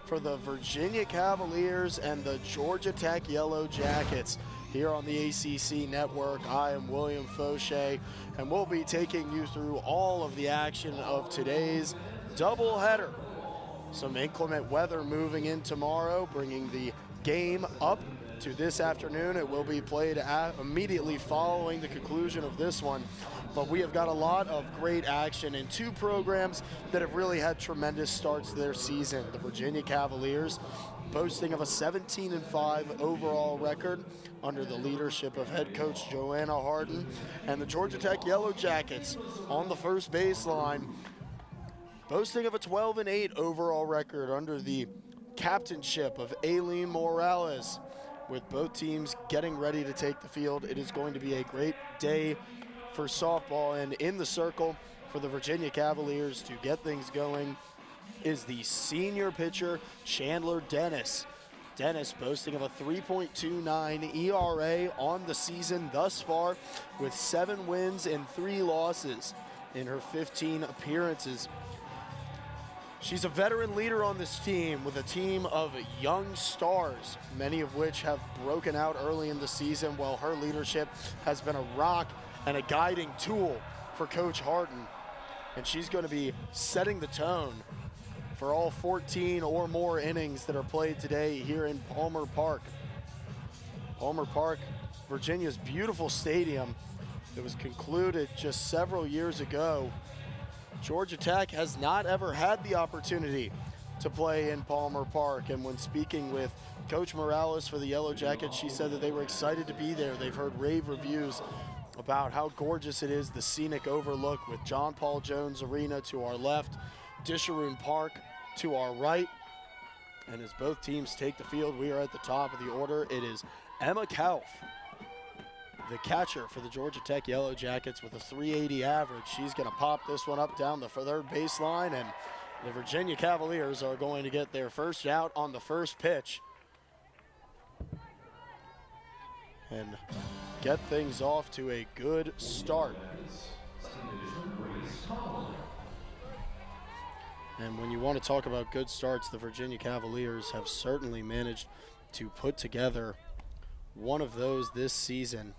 for the Virginia Cavaliers and the Georgia Tech Yellow Jackets here on the ACC Network. I am William Fauché, and we'll be taking you through all of the action of today's doubleheader. Some inclement weather moving in tomorrow, bringing the game up to this afternoon. It will be played immediately following the conclusion of this one. But we have got a lot of great action in two programs that have really had tremendous starts to their season. The Virginia Cavaliers boasting of a 17-5 overall record under the leadership of head coach Joanna Harden, and the Georgia Tech Yellow Jackets on the first baseline boasting of a 12-8 overall record under the captainship of Aileen Morales. With both teams getting ready to take the field, it is going to be a great day for softball. And in the circle for the Virginia Cavaliers to get things going is the senior pitcher, Chandler Dennis. Dennis boasting of a 3.29 ERA on the season thus far, with 7 wins and 3 losses in her 15 appearances. She's a veteran leader on this team with a team of young stars, many of which have broken out early in the season, while her leadership has been a rock and a guiding tool for Coach Harden. And she's going to be setting the tone for all 14 or more innings that are played today here in Palmer Park. Palmer Park, Virginia's beautiful stadium that was concluded just several years ago. Georgia Tech has not ever had the opportunity to play in Palmer Park, and when speaking with Coach Morales for the Yellow Jackets, she said that they were excited to be there. They've heard rave reviews about how gorgeous it is, the scenic overlook with John Paul Jones Arena to our left, Disharoon Park to our right. And as both teams take the field, we are at the top of the order. It is Emma Kauf, the catcher for the Georgia Tech Yellow Jackets, with a 380 average. She's going to pop this one up down the third baseline, and the Virginia Cavaliers are going to get their first out on the first pitch and get things off to a good start. And when you want to talk about good starts, the Virginia Cavaliers have certainly managed to put together one of those this season.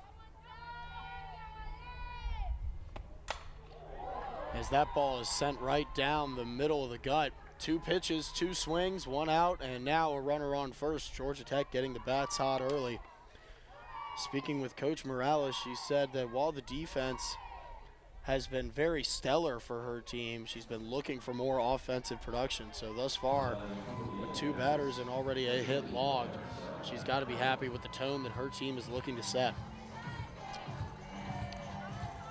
As that ball is sent right down the middle of the gut. 2 pitches, 2 swings, 1 out, and now a runner on first. Georgia Tech getting the bats hot early. Speaking with Coach Morales, she said that while the defense has been very stellar for her team, she's been looking for more offensive production. So thus far, with 2 batters and already a hit logged, she's got to be happy with the tone that her team is looking to set.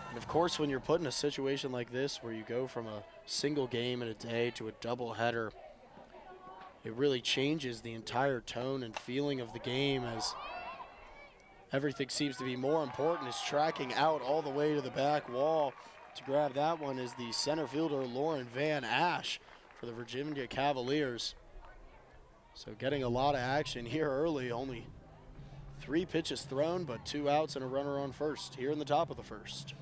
And of course, when you're put in a situation like this where you go from a single game in a day to a doubleheader, it really changes the entire tone and feeling of the game, as everything seems to be more important is tracking out all the way to the back wall. To grab that one is the center fielder, Lauren Van Ash, for the Virginia Cavaliers. So getting a lot of action here early, only 3 pitches thrown, but 2 outs and a runner on first here in the top of the first.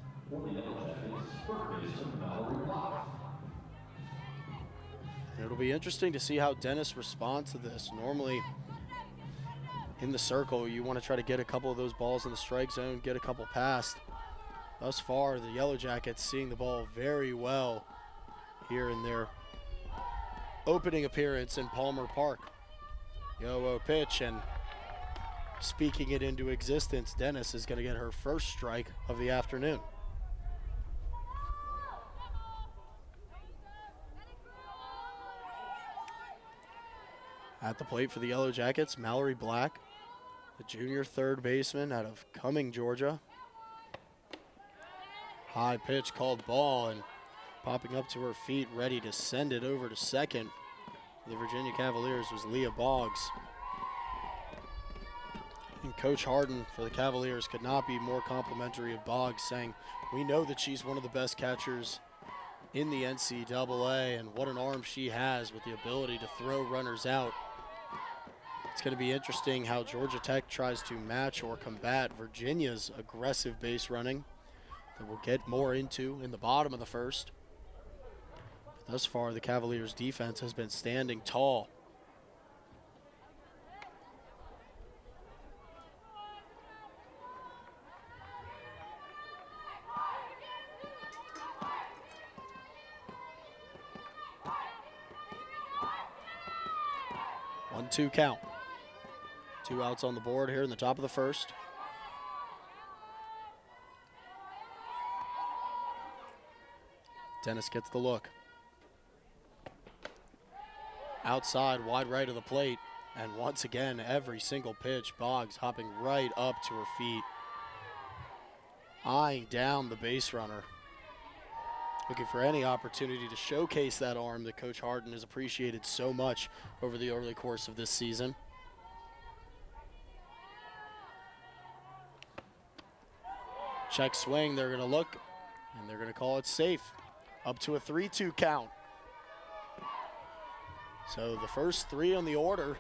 It'll be interesting to see how Dennis responds to this. Normally, in the circle, you want to try to get a couple of those balls in the strike zone, get a couple past. Thus far, the Yellow Jackets seeing the ball very well here in their opening appearance in Palmer Park. Yo-oh pitch, and speaking it into existence, Dennis is going to get her first strike of the afternoon. At the plate for the Yellow Jackets, Mallory Black, the junior third baseman out of Cumming, Georgia. High pitch called ball, and popping up to her feet, ready to send it over to second. The Virginia Cavaliers was Leah Boggs. And Coach Harden for the Cavaliers could not be more complimentary of Boggs, saying, "We know that she's one of the best catchers in the NCAA, and what an arm she has with the ability to throw runners out." It's going to be interesting how Georgia Tech tries to match or combat Virginia's aggressive base running that we'll get more into in the bottom of the first. But thus far, the Cavaliers' defense has been standing tall 1-2 count. 2 outs on the board here in the top of the first. Dennis gets the look. Outside, wide right of the plate. And once again, every single pitch, Boggs hopping right up to her feet. Eyeing down the base runner. Looking for any opportunity to showcase that arm that Coach Harden has appreciated so much over the early course of this season. Check swing, they're gonna look, and they're gonna call it safe. Up to a 3-2 count. So the first 3 on the order,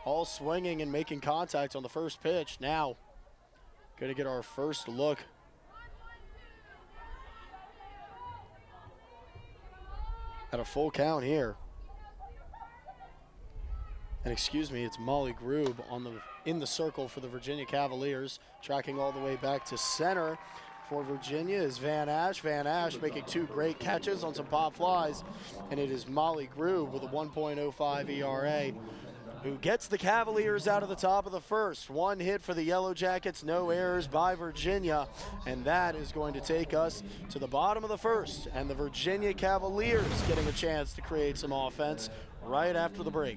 all swinging and making contact on the first pitch. Now, gonna get our first look. At a full count here. And excuse me, it's Molly Grube in the circle for the Virginia Cavaliers. Tracking all the way back to center for Virginia is Van Ash. Van Ash making 2 great catches on some pop flies. And it is Molly Grube with a 1.05 ERA who gets the Cavaliers out of the top of the first. 1 hit for the Yellow Jackets, no errors by Virginia. And that is going to take us to the bottom of the first. And the Virginia Cavaliers getting a chance to create some offense right after the break.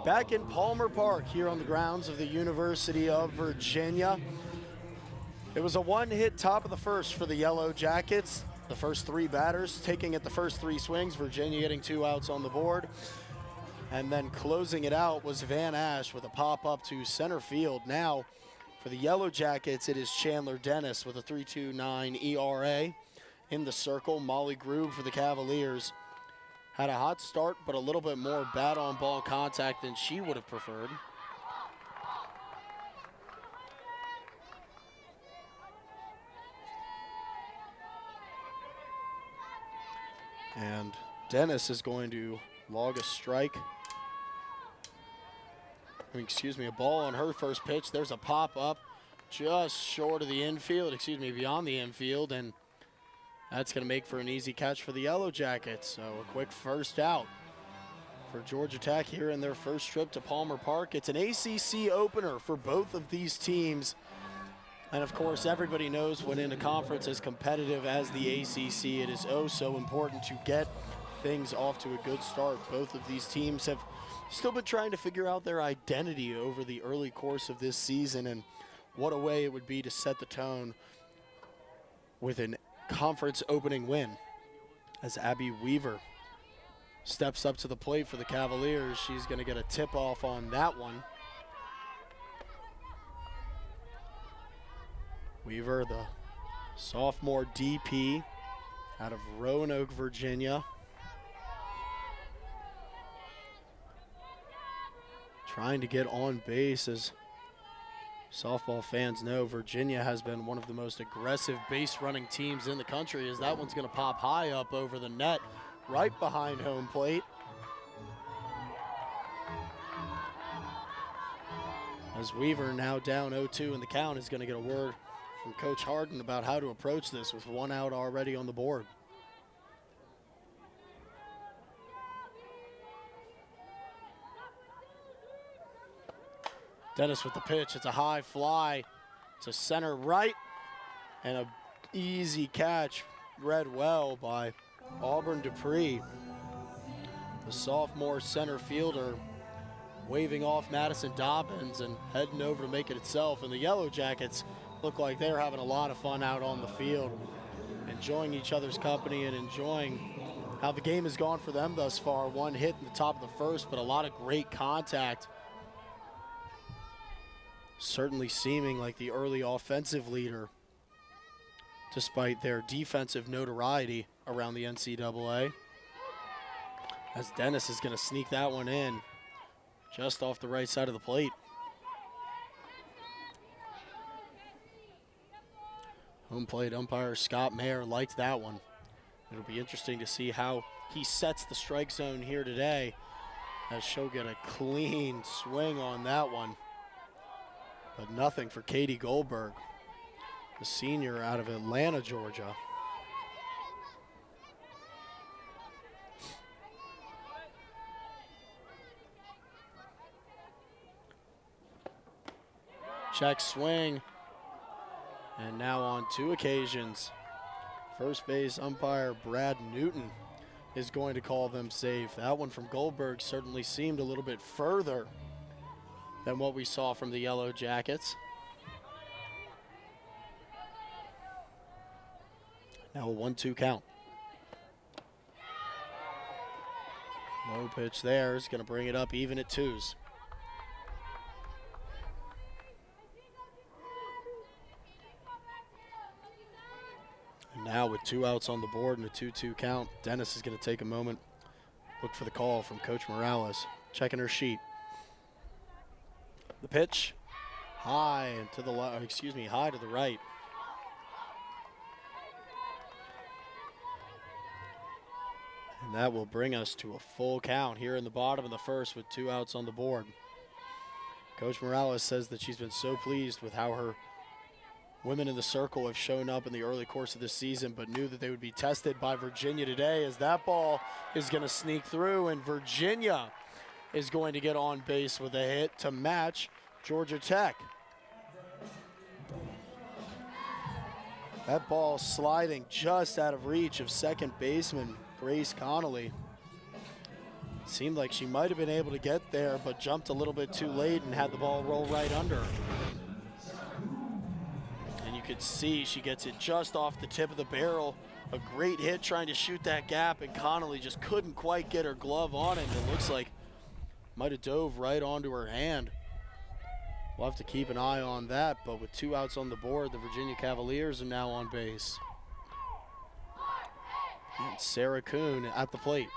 Back in Palmer Park here on the grounds of the University of Virginia. It was a 1-hit top of the first for the Yellow Jackets. The first 3 batters taking it the first 3 swings. Virginia getting 2 outs on the board. And then closing it out was Van Ash with a pop-up to center field. Now, for the Yellow Jackets, it is Chandler Dennis with a 3.29 ERA. In the circle, Molly Grube for the Cavaliers. Had a hot start, but a little bit more bat-on-ball contact than she would have preferred. And Dennis is going to log a strike. A ball on her first pitch. There's a pop-up just short of the infield, beyond the infield, and that's going to make for an easy catch for the Yellow Jackets. So a quick first out for Georgia Tech here in their first trip to Palmer Park. It's an ACC opener for both of these teams. And of course, everybody knows when in a conference as competitive as the ACC, it is oh so important to get things off to a good start. Both of these teams have still been trying to figure out their identity over the early course of this season, and what a way it would be to set the tone with an conference opening win as Abby Weaver steps up to the plate for the Cavaliers. She's going to get a tip-off on that one. Weaver, the sophomore DP out of Roanoke, Virginia. Trying to get on base. As softball fans know, Virginia has been one of the most aggressive base running teams in the country, as that one's going to pop high up over the net right behind home plate. As Weaver, now down 0-2 in the count, is going to get a word from Coach Harden about how to approach this with 1 out already on the board. Dennis with the pitch. It's a high fly to center right, and an easy catch read well by Auburn Dupree. The sophomore center fielder waving off Madison Dobbins and heading over to make it itself. And the Yellow Jackets look like they're having a lot of fun out on the field, enjoying each other's company and enjoying how the game has gone for them thus far. 1 hit in the top of the first, but a lot of great contact. Certainly seeming like the early offensive leader, despite their defensive notoriety around the NCAA. As Dennis is going to sneak that one in just off the right side of the plate. Home plate umpire Scott Mayer liked that one. It'll be interesting to see how he sets the strike zone here today, as she'll get a clean swing on that one. but nothing for Katie Goldberg, the senior out of Atlanta, Georgia. Check swing, and now on 2 occasions, first base umpire Brad Newton is going to call them safe. That one from Goldberg certainly seemed a little bit further than what we saw from the Yellow Jackets. Now a 1-2 count. Low pitch there is going to bring it up even at 2s. And now with 2 outs on the board and a 2-2 count, Dennis is going to take a moment, look for the call from Coach Morales, checking her sheet. The pitch, high to the high to the right. And that will bring us to a full count here in the bottom of the first with 2 outs on the board. Coach Morales says that she's been so pleased with how her women in the circle have shown up in the early course of this season, but knew that they would be tested by Virginia today, as that ball is going to sneak through, and Virginia is going to get on base with a hit to match Georgia Tech. That ball sliding just out of reach of second baseman Grace Connolly. Seemed like she might have been able to get there, but jumped a little bit too late and had the ball roll right under. And you could see she gets it just off the tip of the barrel. A great hit trying to shoot that gap, and Connolly just couldn't quite get her glove on it. It looks like might have dove right onto her hand. We'll have to keep an eye on that, but with 2 outs on the board, the Virginia Cavaliers are now on base. And Sarah Kuhn at the plate.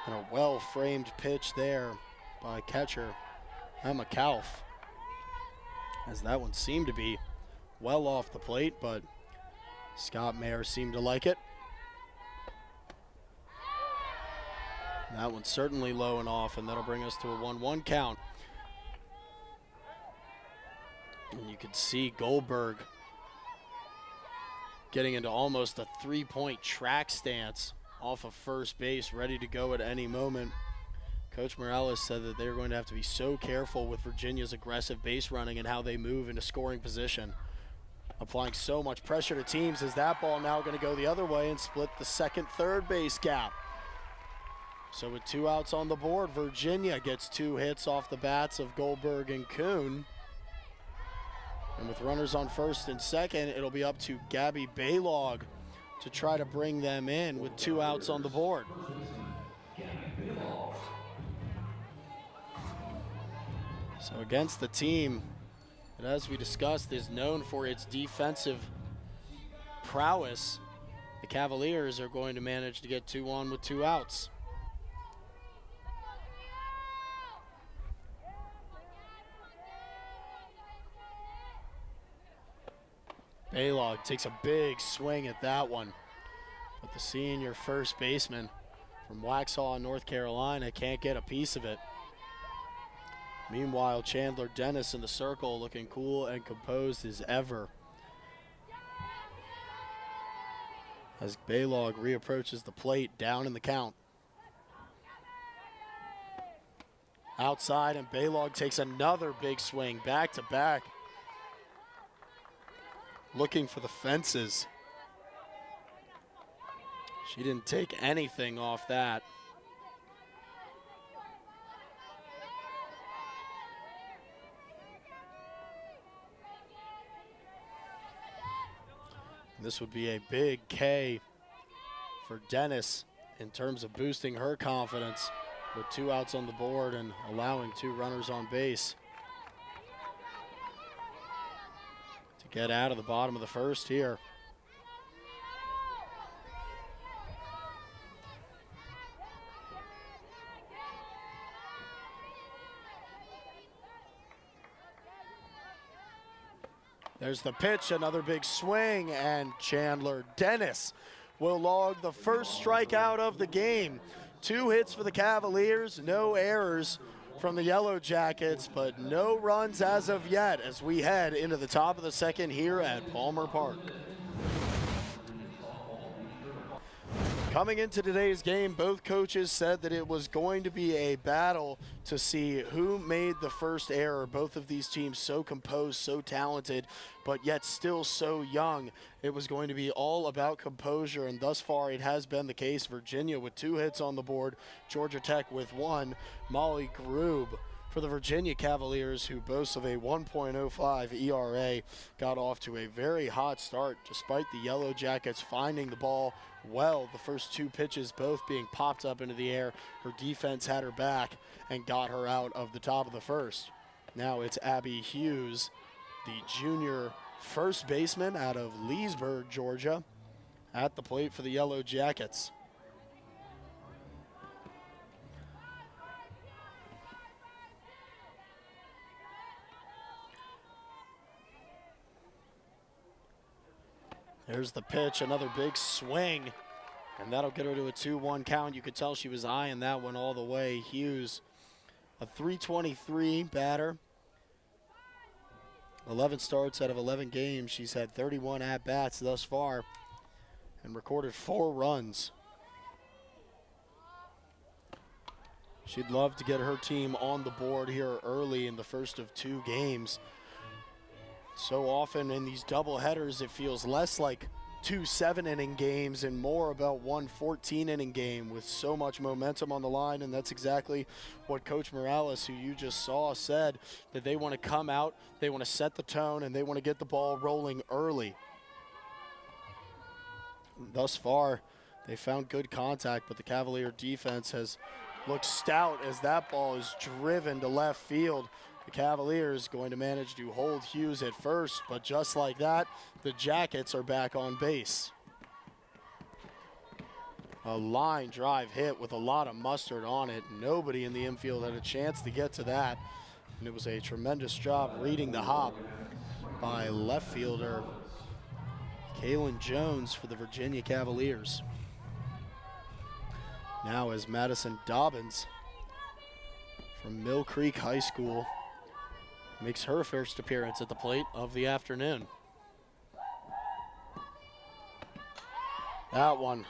And a well-framed pitch there by catcher Emma Kauf, as that one seemed to be well off the plate, but Scott Mayer seemed to like it. And that one's certainly low and off, and that'll bring us to a 1-1 count. And you can see Goldberg getting into almost a 3-point track stance off of first base, ready to go at any moment. Coach Morales said that they're going to have to be so careful with Virginia's aggressive base running and how they move into scoring position, applying so much pressure to teams, as that ball now going to go the other way and split the second, third base gap. So with 2 outs on the board, Virginia gets 2 hits off the bats of Goldberg and Kuhn. And with runners on first and second, it'll be up to Gabby Baylog to try to bring them in with 2 outs on the board. So against the team that, as we discussed, is known for its defensive prowess, the Cavaliers are going to manage to get 2 on with 2 outs. Baylog takes a big swing at that one, but the senior first baseman from Waxhaw, North Carolina, can't get a piece of it. Meanwhile, Chandler Dennis in the circle, looking cool and composed as ever, as Baylog reapproaches the plate, down in the count. Outside, and Baylog takes another big swing, back to back, looking for the fences. She didn't take anything off that. This would be a big K for Dennis in terms of boosting her confidence with 2 outs on the board and allowing 2 runners on base to get out of the bottom of the first here. There's the pitch, another big swing, and Chandler Dennis will log the first strikeout of the game. 2 hits for the Cavaliers, no errors from the Yellow Jackets, but no runs as of yet as we head into the top of the second here at Palmer Park. Coming into today's game, both coaches said that it was going to be a battle to see who made the first error. Both of these teams so composed, so talented, but yet still so young. It was going to be all about composure, and thus far it has been the case. Virginia with 2 hits on the board, Georgia Tech with 1. Molly Grube for the Virginia Cavaliers, who boasts of a 1.05 ERA, got off to a very hot start despite the Yellow Jackets finding the ball well. The first 2 pitches both being popped up into the air. Her defense had her back and got her out of the top of the first. Now it's Abby Hughes, the junior first baseman out of Leesburg, Georgia, at the plate for the Yellow Jackets. There's the pitch, another big swing, and that'll get her to a 2-1 count. You could tell she was eyeing that one all the way. Hughes, a .323 batter, 11 starts out of 11 games. She's had 31 at-bats thus far and recorded 4 runs. She'd love to get her team on the board here early in the first of 2 games. So often in these double headers, it feels less like 2 7-inning games and more about 1 14-inning game with so much momentum on the line, and that's exactly what Coach Morales, who you just saw, said, that they want to come out, they want to set the tone, and they want to get the ball rolling early. Thus far, they found good contact, but the Cavalier defense has looked stout as that ball is driven to left field. The Cavaliers going to manage to hold Hughes at first, but just like that, the Jackets are back on base. A line drive hit with a lot of mustard on it. Nobody in the infield had a chance to get to that, and it was a tremendous job reading the hop by left fielder Kaylin Jones for the Virginia Cavaliers. Now is Madison Dobbins from Mill Creek High School. Makes her first appearance at the plate of the afternoon. That one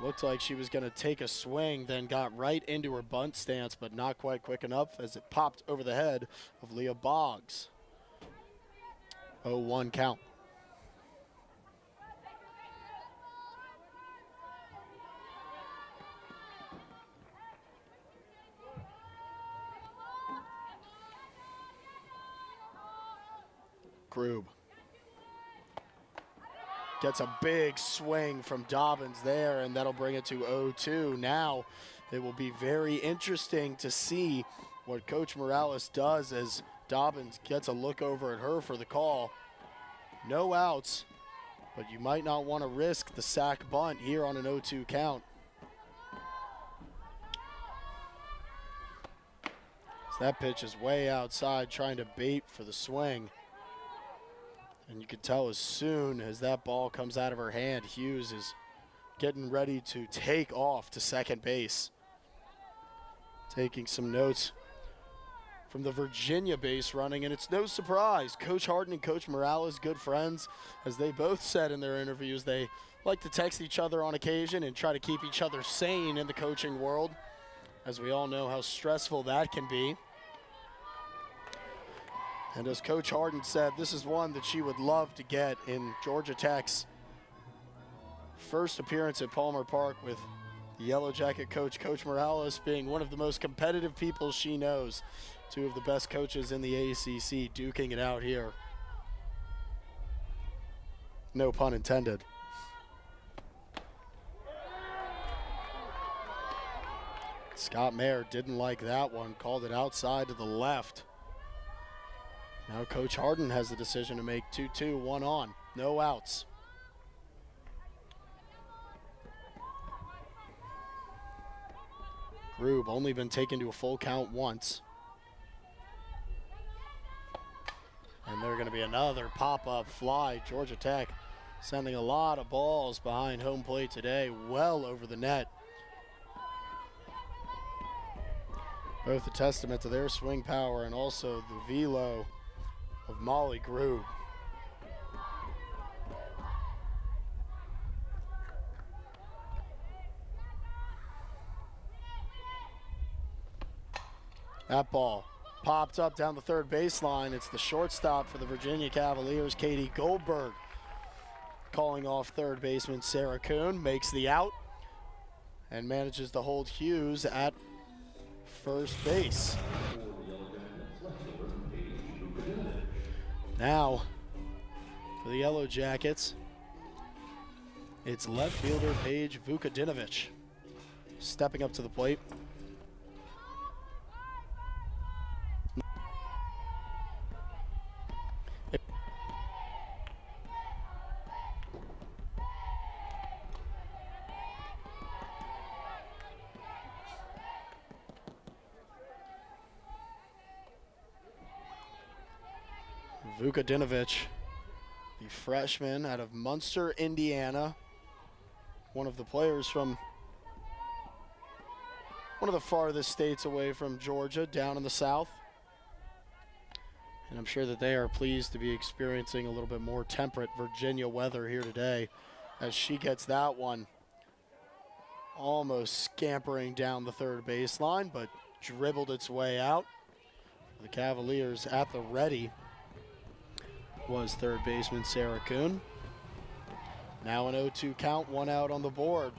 looked like she was going to take a swing, then got right into her bunt stance, but not quite quick enough as it popped over the head of Leah Boggs. 0-1 count. Grube gets a big swing from Dobbins there, and that'll bring it to 0-2. Now it will be very interesting to see what Coach Morales does as Dobbins gets a look over at her for the call. No outs, but you might not want to risk the sack bunt here on an 0-2 count. So that pitch is way outside, trying to bait for the swing. And you can tell as soon as that ball comes out of her hand, Hughes is getting ready to take off to second base. Taking some notes from the Virginia base running, and it's no surprise. Coach Harden and Coach Morales, good friends. As they both said in their interviews, they like to text each other on occasion and try to keep each other sane in the coaching world, as we all know how stressful that can be. And as Coach Harden said, this is one that she would love to get in Georgia Tech's first appearance at Palmer Park, with the Yellow Jacket coach, Coach Morales, being one of the most competitive people she knows. 2 of the best coaches in the ACC duking it out here. No pun intended. Scott Mayer didn't like that one, called it outside to the left. Now Coach Harden has the decision to make. 2-2, 1 on, no outs. Grube only been taken to a full count once. And there's going to be another pop-up fly. Georgia Tech sending a lot of balls behind home plate today, well over the net. Both a testament to their swing power and also the velo of Molly Grube. That ball popped up down the third baseline. It's the shortstop for the Virginia Cavaliers, Tori Gilbert, calling off third baseman Sarah Kuhn, makes the out and manages to hold Hughes at first base. Now, for the Yellow Jackets, it's left fielder Paige Vukadinovich stepping up to the plate. Vukadinovich, the freshman out of Munster, Indiana, one of the players from one of the farthest states away from Georgia, down in the south. And I'm sure that they are pleased to be experiencing a little bit more temperate Virginia weather here today as she gets that one almost scampering down the third baseline, but dribbled its way out. The Cavaliers at the ready was third baseman Sarah Kuhn. Now an 0-2 count, one out on the board.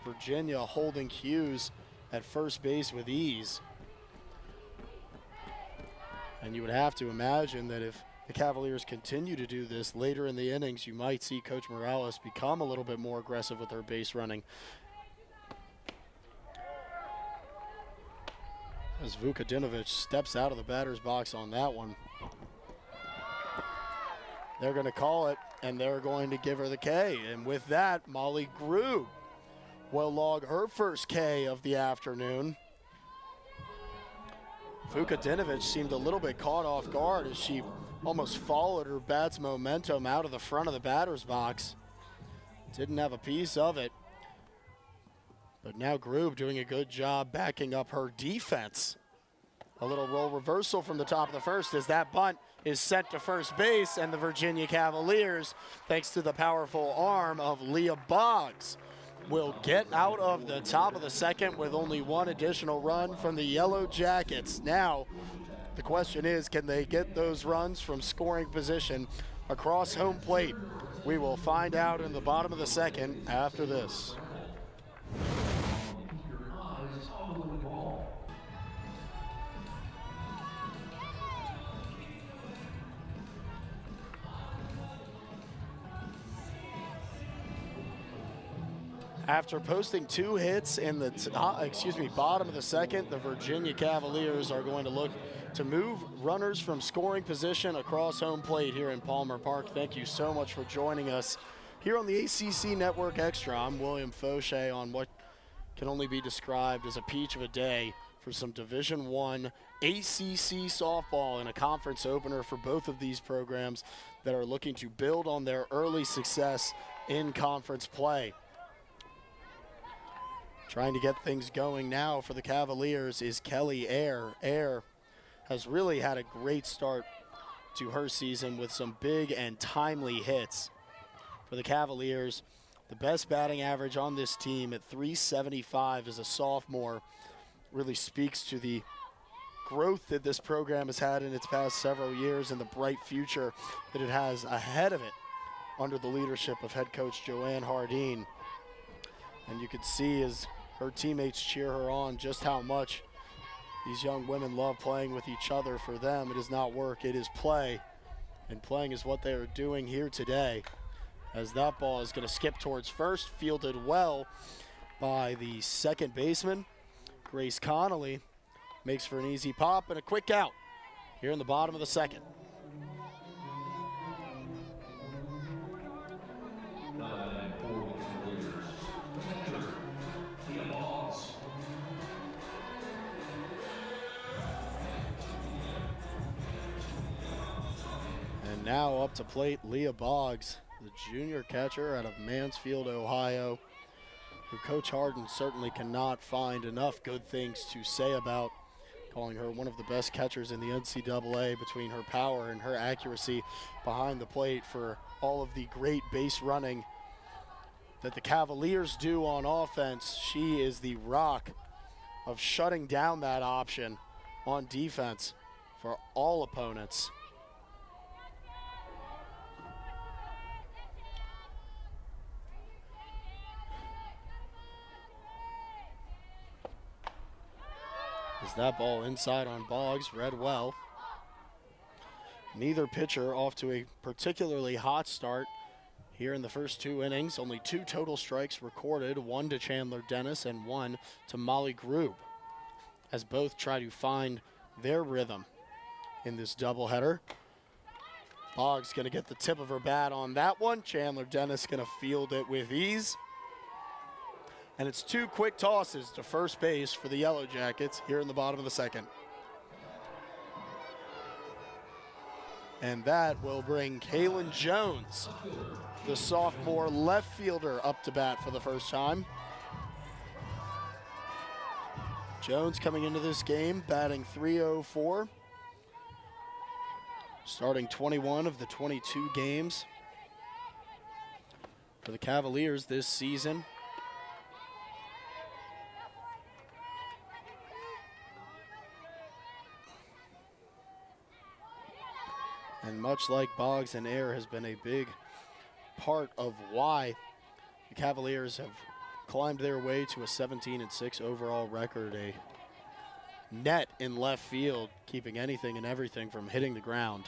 Virginia holding Hughes at first base with ease. And you would have to imagine that if the Cavaliers continue to do this later in the innings, you might see Coach Morales become a little bit more aggressive with her base running. As Vukadinovich steps out of the batter's box on that one. They're going to call it, and they're going to give her the K. And with that, Molly Grube will log her first K of the afternoon. Vukadinovich seemed a little bit caught off guard as she almost followed her bat's momentum out of the front of the batter's box. Didn't have a piece of it. But now Grube doing a good job backing up her defense. A little role reversal from the top of the first as that bunt is sent to first base, and the Virginia Cavaliers, thanks to the powerful arm of Leah Boggs, will get out of the top of the second with only one additional run from the Yellow Jackets. Now, the question is, can they get those runs from scoring position across home plate? We will find out in the bottom of the second after this. After posting 2 hits in the bottom of the second, the Virginia Cavaliers are going to look to move runners from scoring position across home plate here in Palmer Park. Thank you so much for joining us here on the ACC Network Extra. I'm William Fauché on what can only be described as a peach of a day for some Division I ACC softball in a conference opener for both of these programs that are looking to build on their early success in conference play. Trying to get things going now for the Cavaliers is Kelly Ayer. Ayer has really had a great start to her season with some big and timely hits. For the Cavaliers, the best batting average on this team at .375 as a sophomore really speaks to the growth that this program has had in its past several years and the bright future that it has ahead of it under the leadership of head coach Joanne Hardeen. And you can see as her teammates cheer her on just how much these young women love playing with each other. For them, it is not work, it is play. And playing is what they are doing here today. As that ball is going to skip towards first, fielded well by the second baseman. Grace Connolly makes for an easy pop and a quick out here in the bottom of the second. And now up to plate, Leah Boggs, the junior catcher out of Mansfield, Ohio, who Coach Hardin certainly cannot find enough good things to say about calling her one of the best catchers in the NCAA between her power and her accuracy behind the plate for all of the great base running that the Cavaliers do on offense. She is the rock of shutting down that option on defense for all opponents. Is that ball inside on Boggs, read well. Neither pitcher off to a particularly hot start here in the first 2 innings. Only 2 total strikes recorded, 1 to Chandler Dennis and 1 to Molly Grube, as both try to find their rhythm in this doubleheader. Boggs going to get the tip of her bat on that one. Chandler Dennis going to field it with ease. And it's 2 quick tosses to first base for the Yellow Jackets here in the bottom of the second. And that will bring Kaylin Jones, the sophomore left fielder, up to bat for the first time. Jones coming into this game, batting .304. Starting 21 of the 22 games for the Cavaliers this season. And much like Boggs and Air has been a big part of why the Cavaliers have climbed their way to a 17-6 overall record, a net in left field, keeping anything and everything from hitting the ground.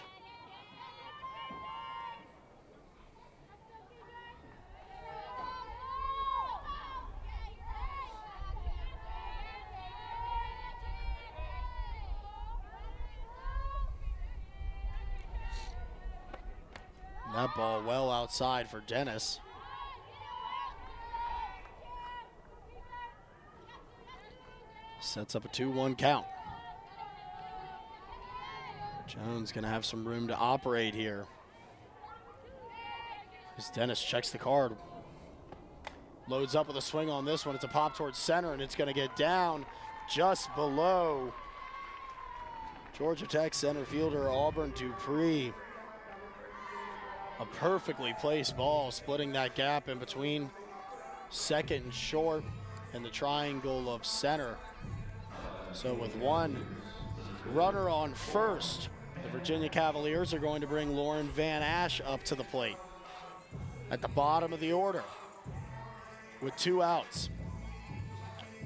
That ball well outside for Dennis. Sets up a 2-1 count. Jones going to have some room to operate here, as Dennis checks the card. Loads up with a swing on this one. It's a pop towards center, and it's going to get down just below Georgia Tech center fielder Auburn Dupree. A perfectly placed ball, splitting that gap in between second and short and the triangle of center. So with 1 runner on first, the Virginia Cavaliers are going to bring Lauren Van Ash up to the plate at the bottom of the order with 2 outs.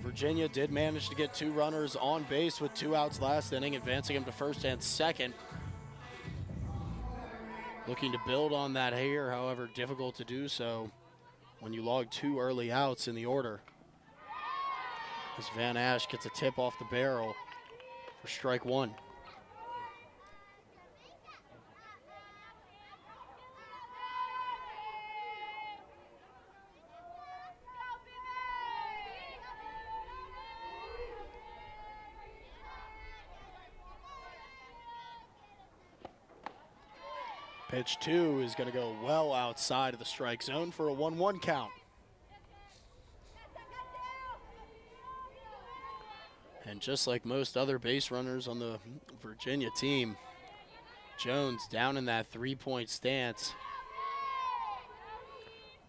Virginia did manage to get 2 runners on base with 2 outs last inning, advancing them to first and second. Looking to build on that here, however, difficult to do so when you log 2 early outs in the order. As Van Ash gets a tip off the barrel for strike 1. Pitch 2 is going to go well outside of the strike zone for a 1-1 count. And just like most other base runners on the Virginia team, Jones down in that 3-point stance,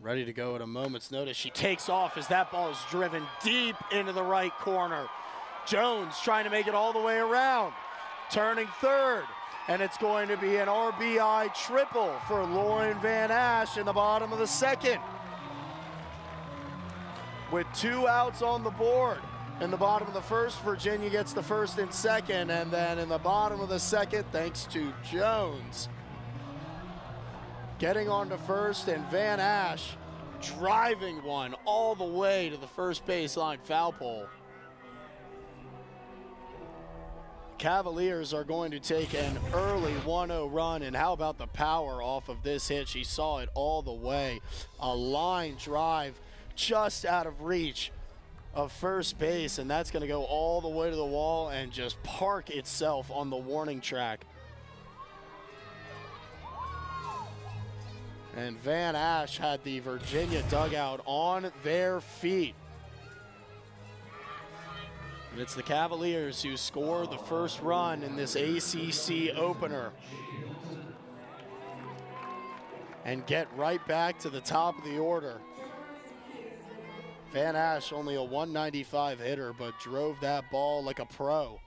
ready to go at a moment's notice. She takes off as that ball is driven deep into the right corner. Jones trying to make it all the way around, turning third. And it's going to be an RBI triple for Lauren Van Ash in the bottom of the second. With 2 outs on the board. In the bottom of the first, Virginia gets the first and second. And then in the bottom of the second, thanks to Jones getting on to first, and Van Ash driving one all the way to the first baseline foul pole. Cavaliers are going to take an early 1-0 run, and how about the power off of this hit? She saw it all the way. A line drive just out of reach of first base, and that's going to go all the way to the wall and just park itself on the warning track. And Van Ash had the Virginia dugout on their feet. And it's the Cavaliers who score the first run in this ACC opener and get right back to the top of the order. Van Ash, only a 195 hitter, but drove that ball like a pro,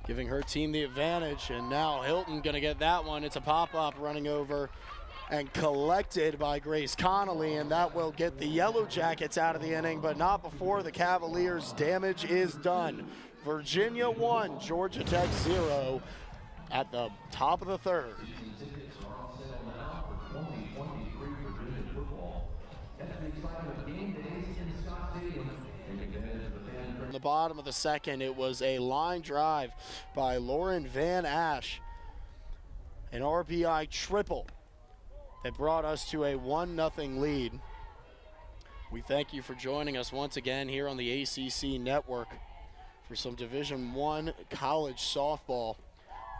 giving her team the advantage. And now Hilton gonna get that one. It's a pop-up running over and collected by Grace Connolly, and that will get the Yellow Jackets out of the inning, but not before the Cavaliers' damage is done. Virginia 1, Georgia Tech 0 at the top of the third. In the bottom of the second, it was a line drive by Lauren Van Ash, an RBI triple that brought us to a 1-0 lead. We thank you for joining us once again here on the ACC Network for some Division I college softball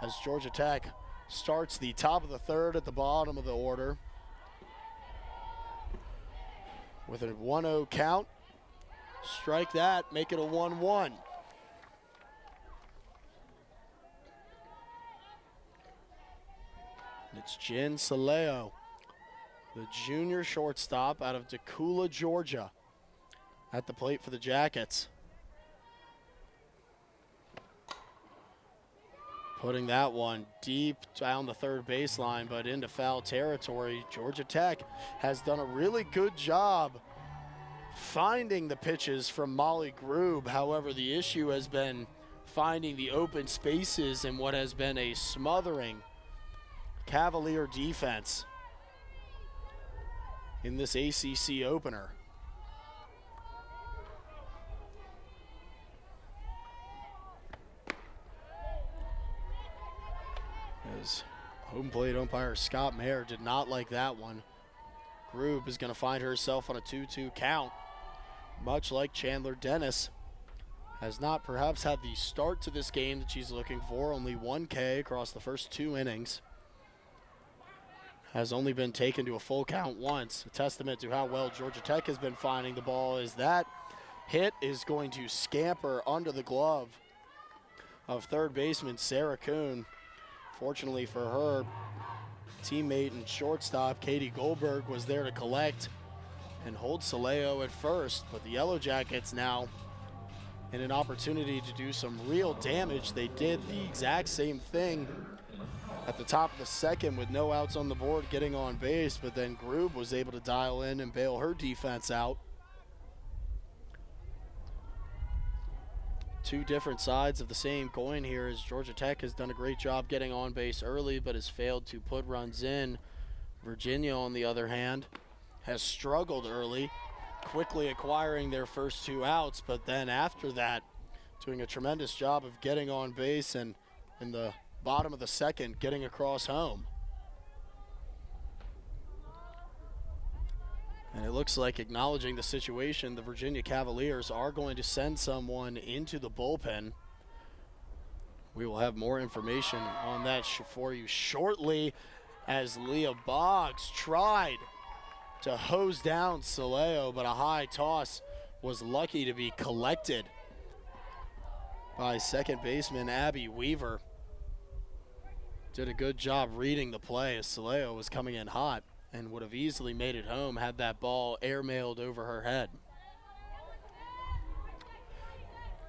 as Georgia Tech starts the top of the third at the bottom of the order with a 1-0 count. Strike that, make it a 1-1. It's Jen Saleo, the junior shortstop out of Decula, Georgia, at the plate for the Jackets. Putting that one deep down the third baseline, but into foul territory. Georgia Tech has done a really good job finding the pitches from Molly Grube. However, the issue has been finding the open spaces in what has been a smothering Cavalier defense in this ACC opener. As home plate umpire Scott Mayer did not like that one. Grube is going to find herself on a 2-2 count, much like Chandler Dennis. Has not perhaps had the start to this game that she's looking for. Only 1 K across the first 2 innings. Has only been taken to a full count once. A testament to how well Georgia Tech has been finding the ball, is that hit is going to scamper under the glove of third baseman Sarah Kuhn. Fortunately for her, teammate and shortstop Katie Goldberg was there to collect and hold Saleo at first, but the Yellow Jackets now in an opportunity to do some real damage. They did the exact same thing at the top of the second with no outs on the board, getting on base, but then Grube was able to dial in and bail her defense out. 2 different sides of the same coin here, as Georgia Tech has done a great job getting on base early but has failed to put runs in. Virginia, on the other hand, has struggled early, quickly acquiring their first 2 outs, but then after that doing a tremendous job of getting on base and in the bottom of the second getting across home. And it looks like, acknowledging the situation, the Virginia Cavaliers are going to send someone into the bullpen. We will have more information on that for you shortly, as Leah Boggs tried to hose down Saleo, but a high toss was lucky to be collected by second baseman Abby Weaver. Did a good job reading the play, as Saleo was coming in hot and would have easily made it home had that ball airmailed over her head.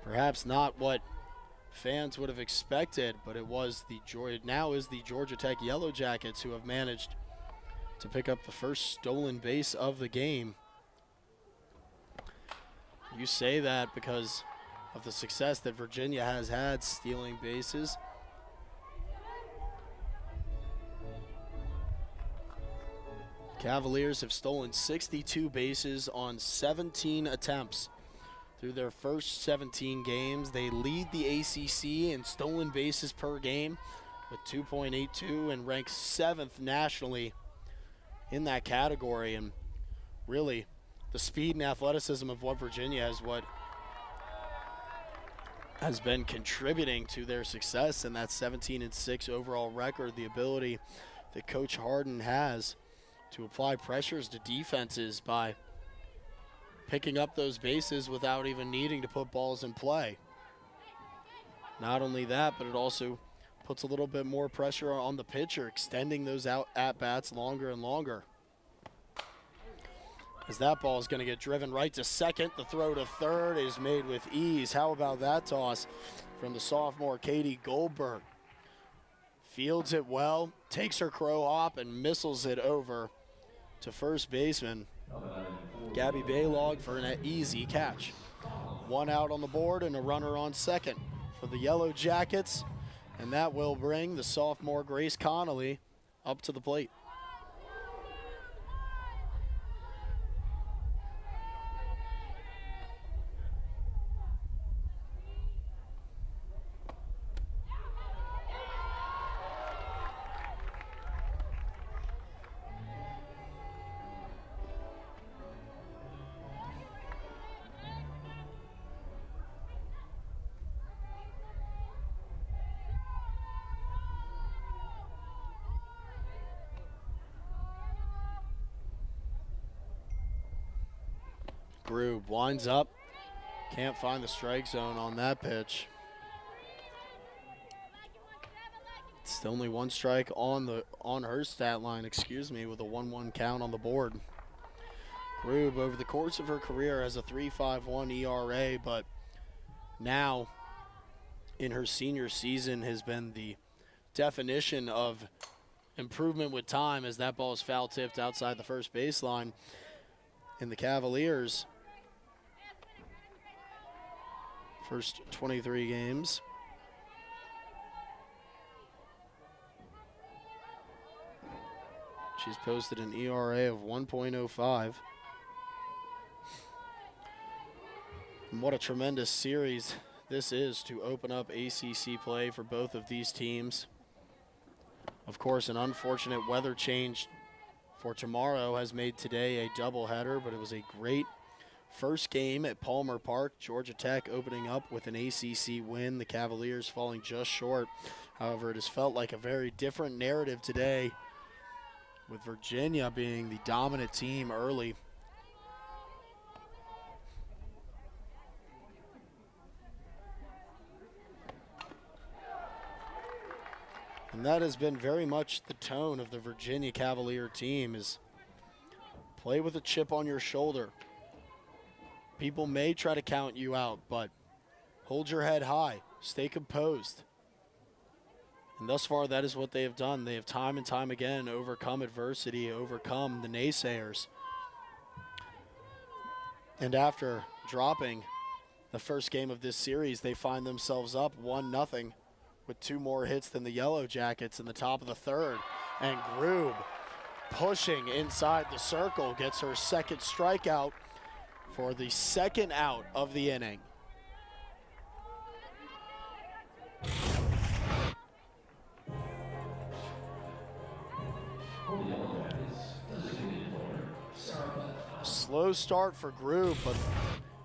Perhaps not what fans would have expected, but it was now is the Georgia Tech Yellow Jackets who have managed to pick up the first stolen base of the game. You say that because of the success that Virginia has had stealing bases. Cavaliers have stolen 62 bases on 17 attempts through their first 17 games. They lead the ACC in stolen bases per game with 2.82 and rank 7th nationally in that category. And really, the speed and athleticism of what Virginia has been contributing to their success in that 17-6 overall record. The ability that Coach Harden has to apply pressures to defenses by picking up those bases without even needing to put balls in play. Not only that, but it also puts a little bit more pressure on the pitcher, extending those out at-bats longer and longer. As that ball is going to get driven right to second, the throw to third is made with ease. How about that toss from the sophomore Tori Gilbert? Fields it well, takes her crow hop, and missiles it over to first baseman Gabby Baylog for an easy catch. One out on the board and a runner on second for the Yellow Jackets, and that will bring the sophomore Grace Connolly up to the plate. Grube winds up, can't find the strike zone on that pitch. It's only one strike on her stat line, with a 1-1 count on the board. Grube, over the course of her career, has a 3.51 ERA, but now in her senior season has been the definition of improvement with time, as that ball is foul tipped outside the first baseline. In the Cavaliers' first 23 games, she's posted an ERA of 1.05. And what a tremendous series this is to open up ACC play for both of these teams. Of course, an unfortunate weather change for tomorrow has made today a doubleheader, but it was a great first game at Palmer Park. Georgia Tech opening up with an ACC win, the Cavaliers falling just short. However, it has felt like a very different narrative today, with Virginia being the dominant team early. And that has been very much the tone of the Virginia Cavalier team, is play with a chip on your shoulder. People may try to count you out, but hold your head high, stay composed. And thus far, that is what they have done. They have time and time again overcome adversity, overcome the naysayers. And after dropping the first game of this series, they find themselves up 1-0 with 2 more hits than the Yellow Jackets in the top of the third. And Grube, pushing inside the circle, gets her second strikeout for the second out of the inning. Slow start for Grube, but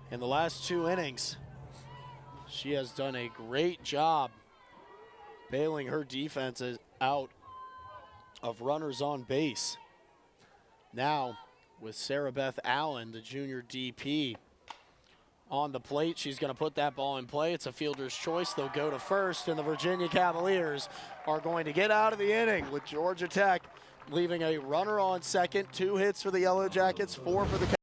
in the last 2 innings, she has done a great job bailing her defenses out of runners on base. Now, with Sarah Beth Allen, the junior DP, on the plate, she's going to put that ball in play. It's a fielder's choice. They'll go to first, and the Virginia Cavaliers are going to get out of the inning with Georgia Tech leaving a runner on second. 2 hits for the Yellow Jackets, 4 for the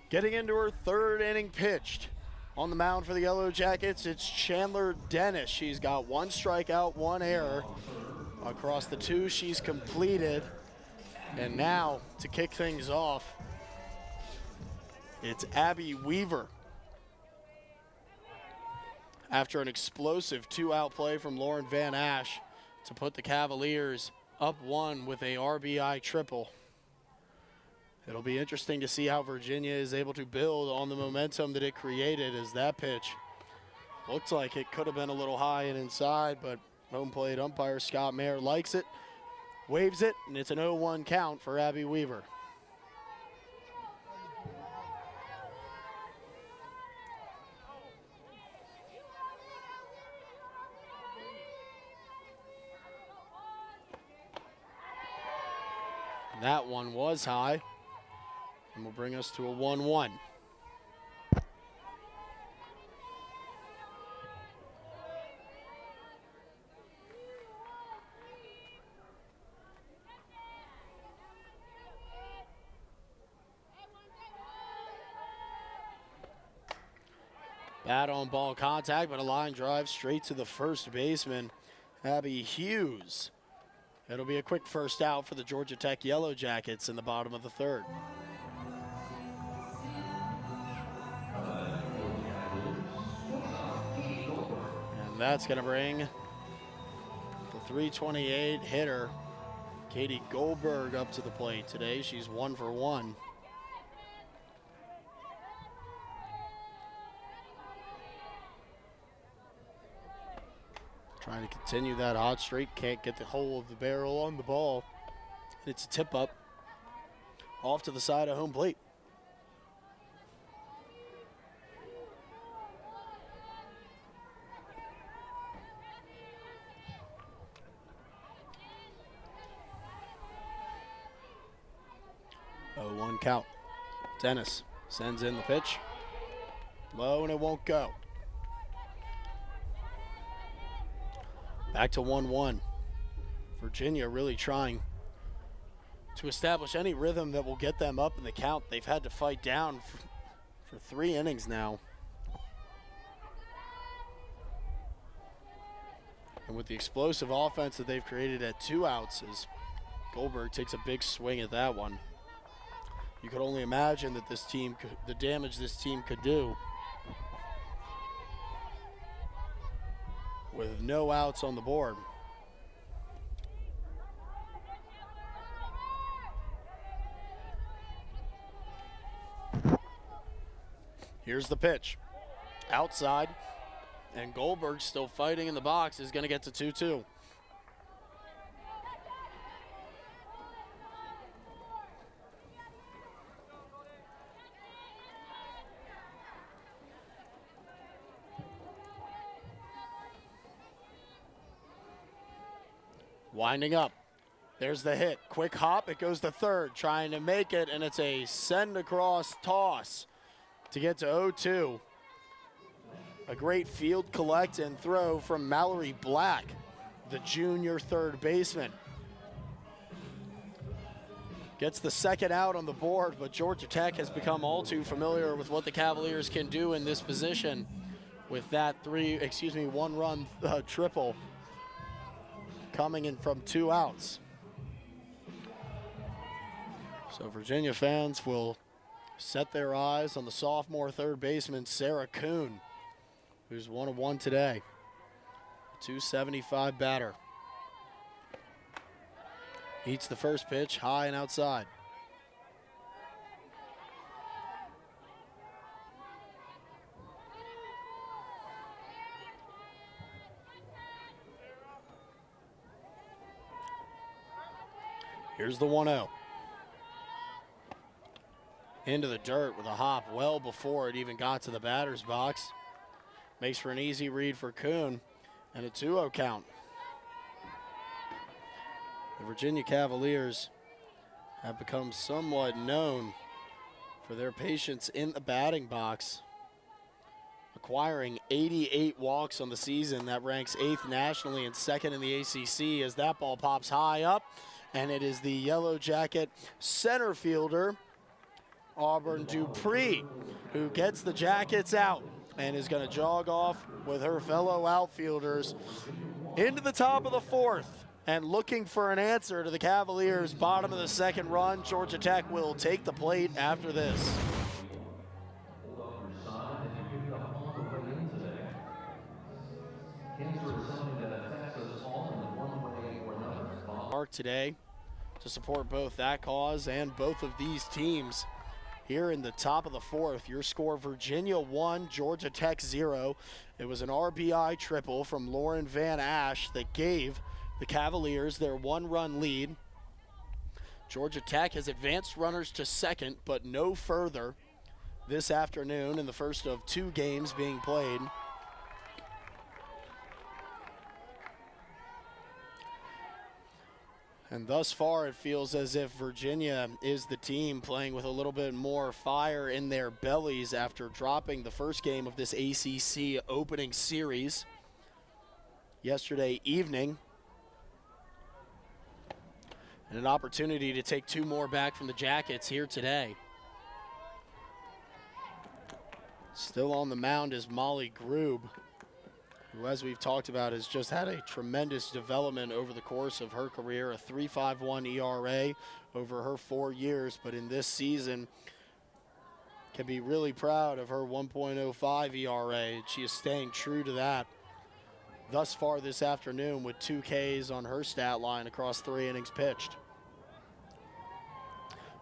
Getting into her 3rd inning pitched. On the mound for the Yellow Jackets, it's Chandler Dennis. She's got 1 strikeout, 1 error. Across the 2 she's completed. And now, to kick things off, it's Abby Weaver. After an explosive 2-out play from Lauren Van Ash to put the Cavaliers up 1 with a RBI triple. It'll be interesting to see how Virginia is able to build on the momentum that it created, as that pitch looked like it could have been a little high and inside, but home plate umpire Scott Mayer likes it, waves it, and it's an 0-1 count for Abby Weaver. That one was high and will bring us to a 1-1. Bad on ball contact, but a line drive straight to the first baseman, Abby Hughes. It'll be a quick first out for the Georgia Tech Yellow Jackets in the bottom of the third. And that's going to bring the 328 hitter, Tori Gilbert, up to the plate today. She's 1 for 1. Trying to continue that hot streak, can't get the hole of the barrel on the ball. It's a tip up off to the side of home plate. Oh, 1 count. Dennis sends in the pitch. Low, and it won't go. Back to 1-1. Virginia really trying to establish any rhythm that will get them up in the count. They've had to fight down for 3 innings now. And with the explosive offense that they've created at 2 outs, as Goldberg takes a big swing at that one, you could only imagine that this team, the damage this team could do with no outs on the board. Here's the pitch. Outside, and Goldberg, still fighting in the box, is going to get to 2-2. Winding up. There's the hit. Quick hop. It goes to third. Trying to make it, and it's a send across toss to get to 0-2. A great field collect and throw from Mallory Black, the junior third baseman. Gets the second out on the board, but Georgia Tech has become all too familiar with what the Cavaliers can do in this position with that 1-run triple coming in from 2 outs. So Virginia fans will set their eyes on the sophomore third baseman, Sarah Kuhn, who's 1 of 1 today. 275 batter. Eats the first pitch, high and outside. Here's the 1-0. Into the dirt with a hop well before it even got to the batter's box. Makes for an easy read for Kuhn and a 2-0 count. The Virginia Cavaliers have become somewhat known for their patience in the batting box, acquiring 88 walks on the season. That ranks 8th nationally and 2nd in the ACC, as that ball pops high up. And it is the Yellow Jacket center fielder, Auburn Dupree, who gets the Jackets out and is going to jog off with her fellow outfielders into the top of the 4th. And looking for an answer to the Cavaliers' bottom of the 2nd run. Georgia Tech will take the plate after this. Park today to support both that cause and both of these teams. Here in the top of the fourth, your score: Virginia 1, Georgia Tech 0. It was an RBI triple from Lauren Van Ash that gave the Cavaliers their one-run lead. Georgia Tech has advanced runners to second, but no further this afternoon in the first of two games being played. And thus far, it feels as if Virginia is the team playing with a little bit more fire in their bellies after dropping the first game of this ACC opening series yesterday evening. And an opportunity to take two more back from the Jackets here today. Still on the mound is Molly Grube, who, as we've talked about, has just had a tremendous development over the course of her career, a 3.51 ERA over her 4 years, but in this season can be really proud of her 1.05 ERA. She is staying true to that thus far this afternoon with 2 Ks on her stat line across 3 innings pitched.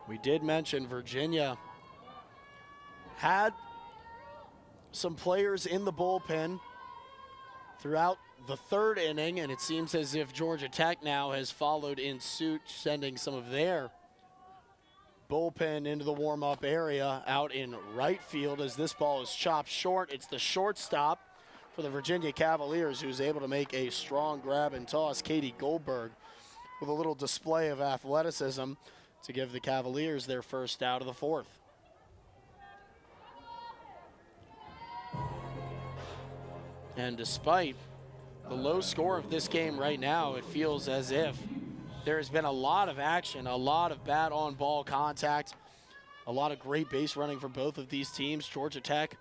We did mention Virginia had some players in the bullpen throughout the third inning, and it seems as if Georgia Tech now has followed in suit, sending some of their bullpen into the warm-up area out in right field as this ball is chopped short. It's the shortstop for the Virginia Cavaliers who's able to make a strong grab and toss, Katie Goldberg, with a little display of athleticism to give the Cavaliers their first out of the fourth. And despite the low score of this game right now, it feels as if there has been a lot of action, a lot of bat on ball contact, a lot of great base running for both of these teams. Georgia Tech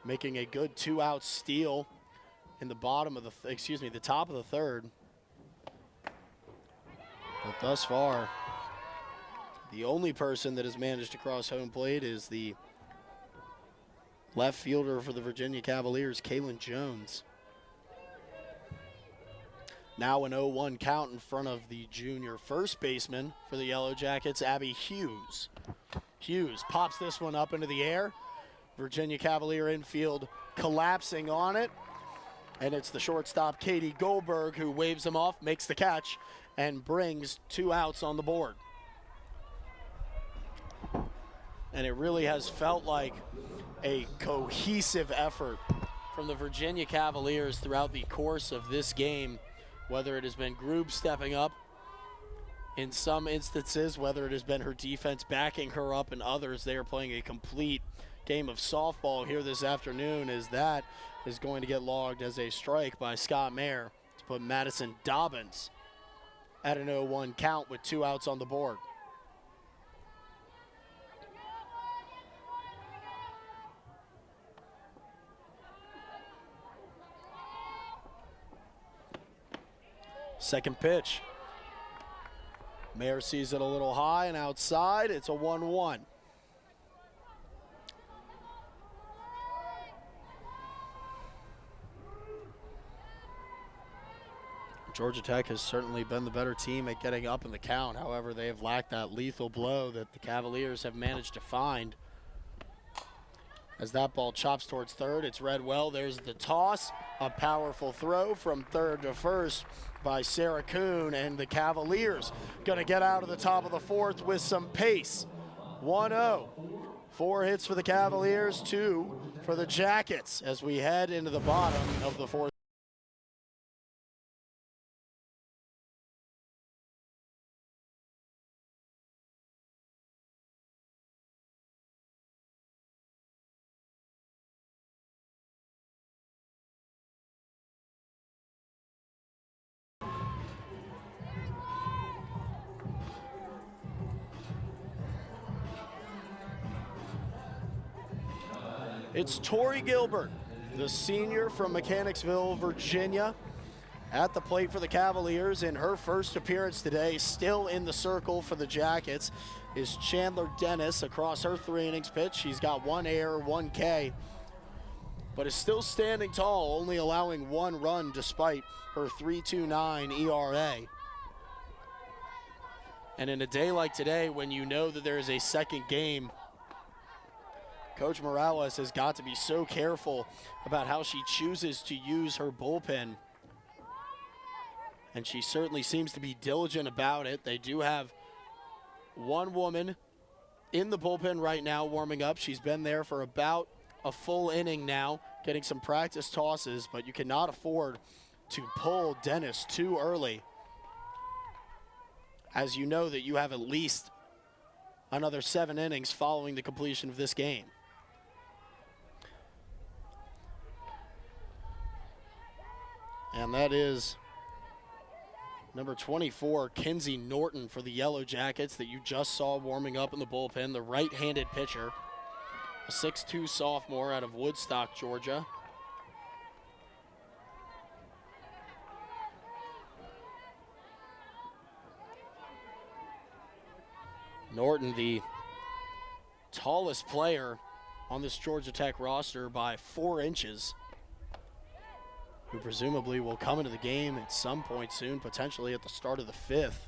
making a good 2-out steal in the bottom of the top of the third. But thus far, the only person that has managed to cross home plate is the left fielder for the Virginia Cavaliers, Kaylin Jones. Now an 0-1 count in front of the junior first baseman for the Yellow Jackets, Abby Hughes. Hughes pops this one up into the air. Virginia Cavalier infield collapsing on it. And it's the shortstop, Katie Goldberg, who waves him off, makes the catch, and brings 2 outs on the board. And it really has felt like a cohesive effort from the Virginia Cavaliers throughout the course of this game, whether it has been Grube stepping up in some instances, whether it has been her defense backing her up in others. They are playing a complete game of softball here this afternoon, as that is going to get logged as a strike by Scott Mayer to put Madison Dobbins at an 0-1 count with 2 outs on the board. Second pitch. Mayer sees it a little high and outside. It's a 1-1. Georgia Tech has certainly been the better team at getting up in the count. However, they have lacked that lethal blow that the Cavaliers have managed to find. As that ball chops towards third, it's read well. There's the toss. A powerful throw from third to first by Sarah Kuhn, and the Cavaliers going to get out of the top of the fourth with some pace. 1-0. 4 hits for the Cavaliers, 2 for the Jackets as we head into the bottom of the fourth. It's Tori Gilbert, the senior from Mechanicsville, Virginia, at the plate for the Cavaliers in her first appearance today. Still in the circle for the Jackets is Chandler Dennis across her 3 innings pitch. She's got 1 error, 1 K, but is still standing tall, only allowing 1 run despite her 3.29 ERA. And in a day like today, when you know that there is a second game, Coach Morales has got to be so careful about how she chooses to use her bullpen. And she certainly seems to be diligent about it. They do have one woman in the bullpen right now warming up. She's been there for about a full inning now, getting some practice tosses, but you cannot afford to pull Dennis too early, as you know that you have at least another 7 innings following the completion of this game. And that is number 24, Kinsey Norton for the Yellow Jackets that you just saw warming up in the bullpen, the right-handed pitcher, a 6'2" sophomore out of Woodstock, Georgia. Norton, the tallest player on this Georgia Tech roster by 4 inches, who presumably will come into the game at some point soon, potentially at the start of the 5th.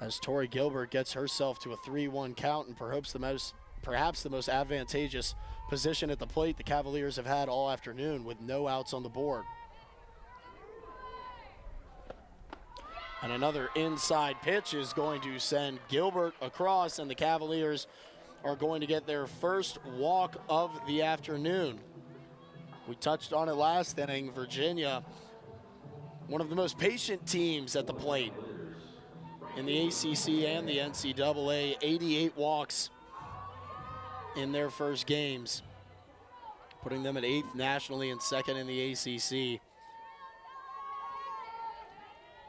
As Tori Gilbert gets herself to a 3-1 count, and perhaps the most advantageous position at the plate the Cavaliers have had all afternoon, with no outs on the board. And another inside pitch is going to send Gilbert across, and the Cavaliers are going to get their first walk of the afternoon. We touched on it last inning. Virginia, one of the most patient teams at the plate in the ACC and the NCAA, 88 walks in their first games, putting them at 8th nationally and 2nd in the ACC.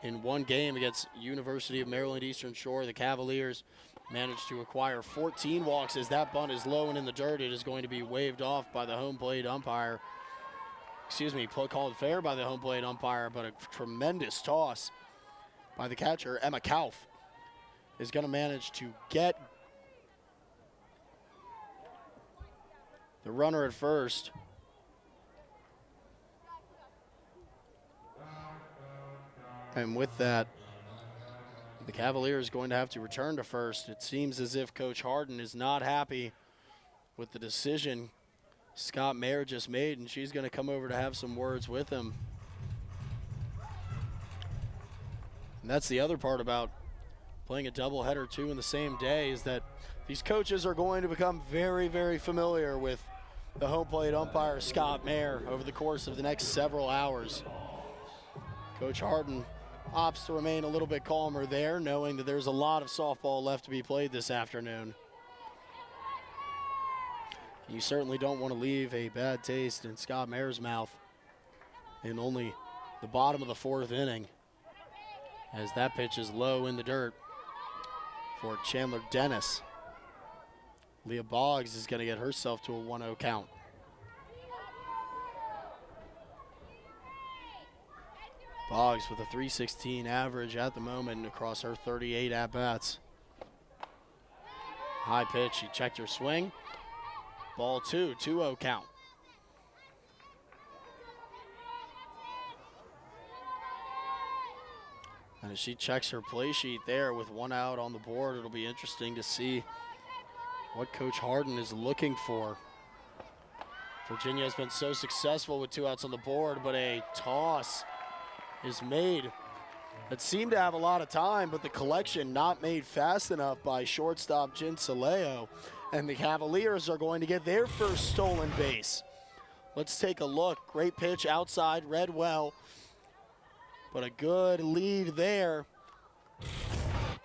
In one game against University of Maryland Eastern Shore, the Cavaliers managed to acquire 14 walks. As that bunt is low and in the dirt, it is going to be waved off by the home plate umpire. Called fair by the home plate umpire, but a tremendous toss by the catcher. Emma Kauf is going to manage to get the runner at first. And with that, the Cavaliers are going to have to return to first. It seems as if Coach Harden is not happy with the decision Scott Mayer just made, and she's going to come over to have some words with him. And that's the other part about playing a doubleheader too in the same day, is that these coaches are going to become very, very familiar with the home plate umpire, Scott Mayer, over the course of the next several hours. Coach Harden opts to remain a little bit calmer there, knowing that there's a lot of softball left to be played this afternoon. You certainly don't want to leave a bad taste in Scott Mayer's mouth in only the bottom of the 4th inning, as that pitch is low in the dirt for Chandler Dennis. Leah Boggs is going to get herself to a 1-0 count. Boggs with a .316 average at the moment across her 38 at-bats. High pitch, she checked her swing. Ball 2, 2-0 count. And as she checks her play sheet there with 1 out on the board, it'll be interesting to see what Coach Harden is looking for. Virginia has been so successful with 2 outs on the board, but a toss is made that seemed to have a lot of time, but the collection not made fast enough by shortstop Jen Saleo. And the Cavaliers are going to get their first stolen base. Let's take a look. Great pitch outside, read well. But a good lead there.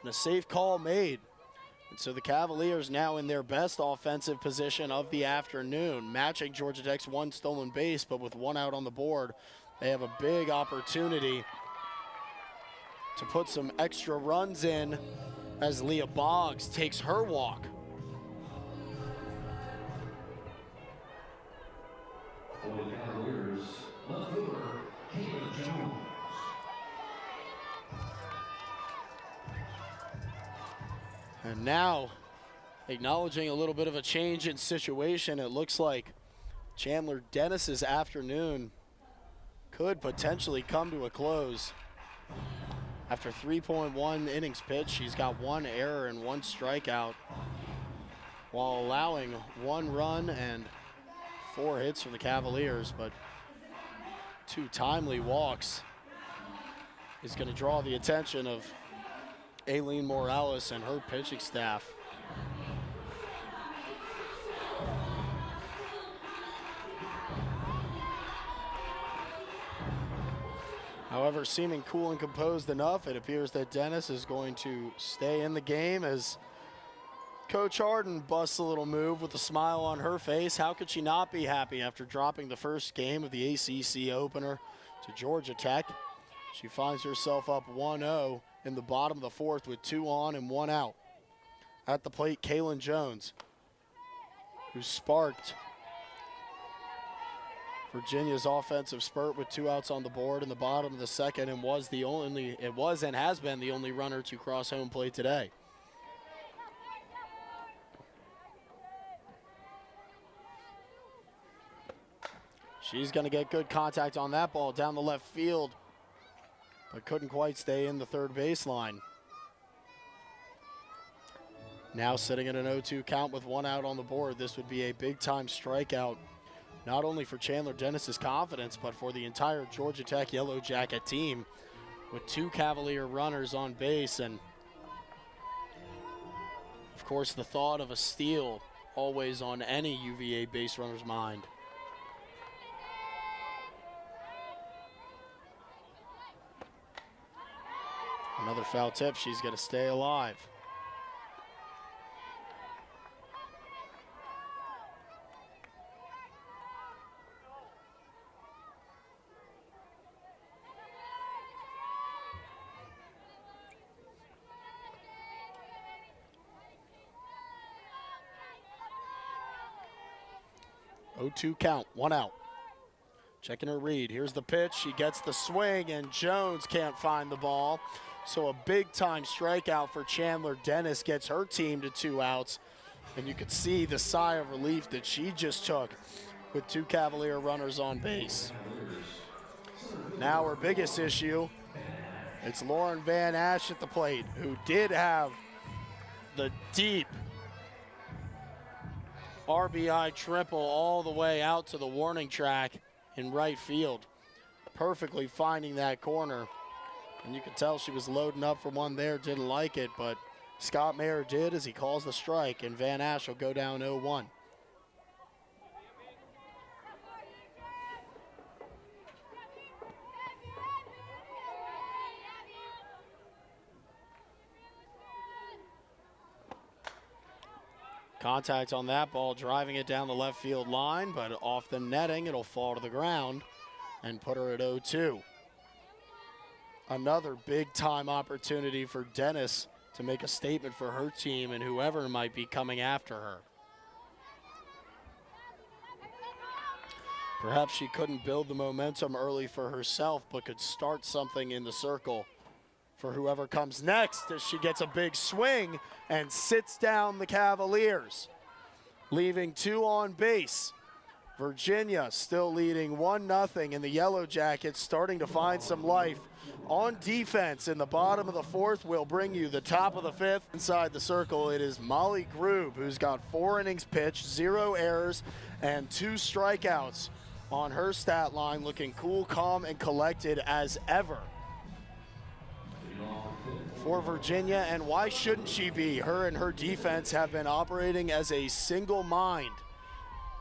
And a safe call made. And so the Cavaliers now in their best offensive position of the afternoon, matching Georgia Tech's 1 stolen base, but with 1 out on the board. They have a big opportunity to put some extra runs in as Leah Boggs takes her walk. And now, acknowledging a little bit of a change in situation, it looks like Chandler Dennis's afternoon could potentially come to a close. After 3.1 innings pitched, she's got 1 error and 1 strikeout, while allowing 1 run and 4 hits for the Cavaliers, but 2 timely walks is going to draw the attention of Aileen Morales and her pitching staff. However, seeming cool and composed enough, it appears that Dennis is going to stay in the game as Coach Harden busts a little move with a smile on her face. How could she not be happy after dropping the first game of the ACC opener to Georgia Tech? She finds herself up 1-0 in the bottom of the 4th with 2 on and 1 out. At the plate, Kaylin Jones, who sparked Virginia's offensive spurt with 2 outs on the board in the bottom of the 2nd, and was and has been the only runner to cross home plate today. She's going to get good contact on that ball down the left field, but couldn't quite stay in the 3rd baseline. Now sitting at an 0-2 count with 1 out on the board, this would be a big-time strikeout, not only for Chandler Dennis's confidence, but for the entire Georgia Tech Yellow Jacket team, with 2 Cavalier runners on base, and of course the thought of a steal always on any UVA base runner's mind. Another foul tip, she's going to stay alive. Oh-2 count, 1 out. Checking her read. Here's the pitch. She gets the swing, and Jones can't find the ball. So a big-time strikeout for Chandler Dennis gets her team to 2 outs. And you could see the sigh of relief that she just took with 2 Cavalier runners on base. Now her biggest issue, it's Lauren Van Ash at the plate, who did have the deep RBI triple all the way out to the warning track in right field, perfectly finding that corner. And you could tell she was loading up for one there, didn't like it, but Scott Mayer did as he calls the strike, and Van Ash will go down 0-1. Contact on that ball, driving it down the left field line, but off the netting, it'll fall to the ground and put her at 0-2. Another big-time opportunity for Dennis to make a statement for her team and whoever might be coming after her. Perhaps she couldn't build the momentum early for herself, but could start something in the circle for whoever comes next as she gets a big swing and sits down the Cavaliers, leaving 2 on base. Virginia still leading 1-0, and the Yellow Jackets starting to find some life on defense in the bottom of the 4th. We'll bring you the top of the 5th. Inside the circle, it is Molly Grube, who's got 4 innings pitched, 0 errors, and 2 strikeouts on her stat line, looking cool, calm, and collected as ever for Virginia. And why shouldn't she be? Her and her defense have been operating as a single mind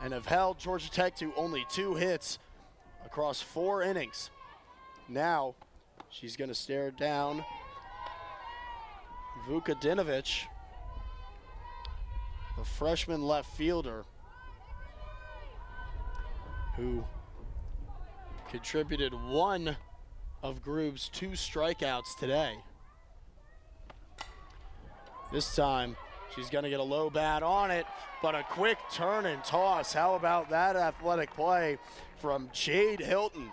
and have held Georgia Tech to only 2 hits across 4 innings. Now she's going to stare down Vukadinovich, the freshman left fielder, who contributed 1 of Grube's 2 strikeouts today. This time, she's going to get a low bat on it, but a quick turn and toss. How about that athletic play from Jade Hilton,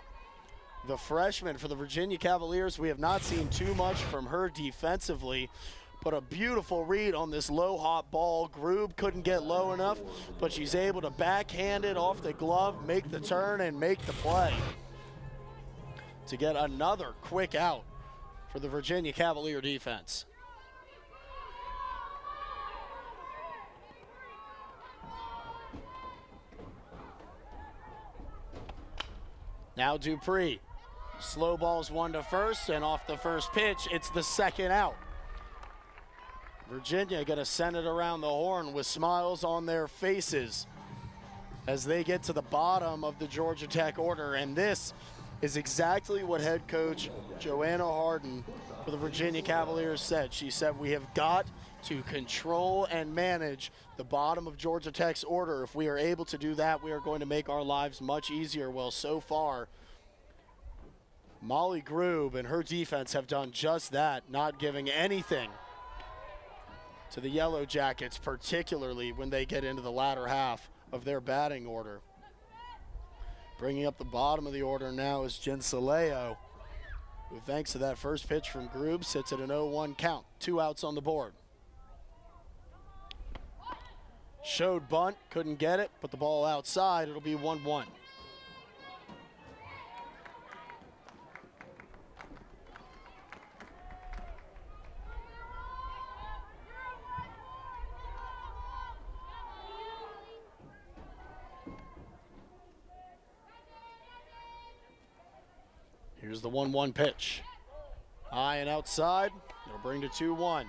the freshman for the Virginia Cavaliers? We have not seen too much from her defensively, but a beautiful read on this low hop ball. Grube couldn't get low enough, but she's able to backhand it off the glove, make the turn, and make the play to get another quick out for the Virginia Cavalier defense. Now Dupree. Slow balls one to first, and off the first pitch, it's the second out. Virginia going to send it around the horn with smiles on their faces as they get to the bottom of the Georgia Tech order. And this is exactly what head coach Joanna Harden for the Virginia Cavaliers said. She said, we have got to control and manage the bottom of Georgia Tech's order. If we are able to do that, we are going to make our lives much easier. Well, so far, Molly Grube and her defense have done just that, not giving anything to the Yellow Jackets, particularly when they get into the latter half of their batting order. Bringing up the bottom of the order now is Jen Saleo, who, thanks to that first pitch from Grube, sits at an 0-1 count. 2 outs on the board. Showed bunt, couldn't get it, put the ball outside. It'll be 1-1. Here's the 1-1 pitch. High and outside. It'll bring to 2-1.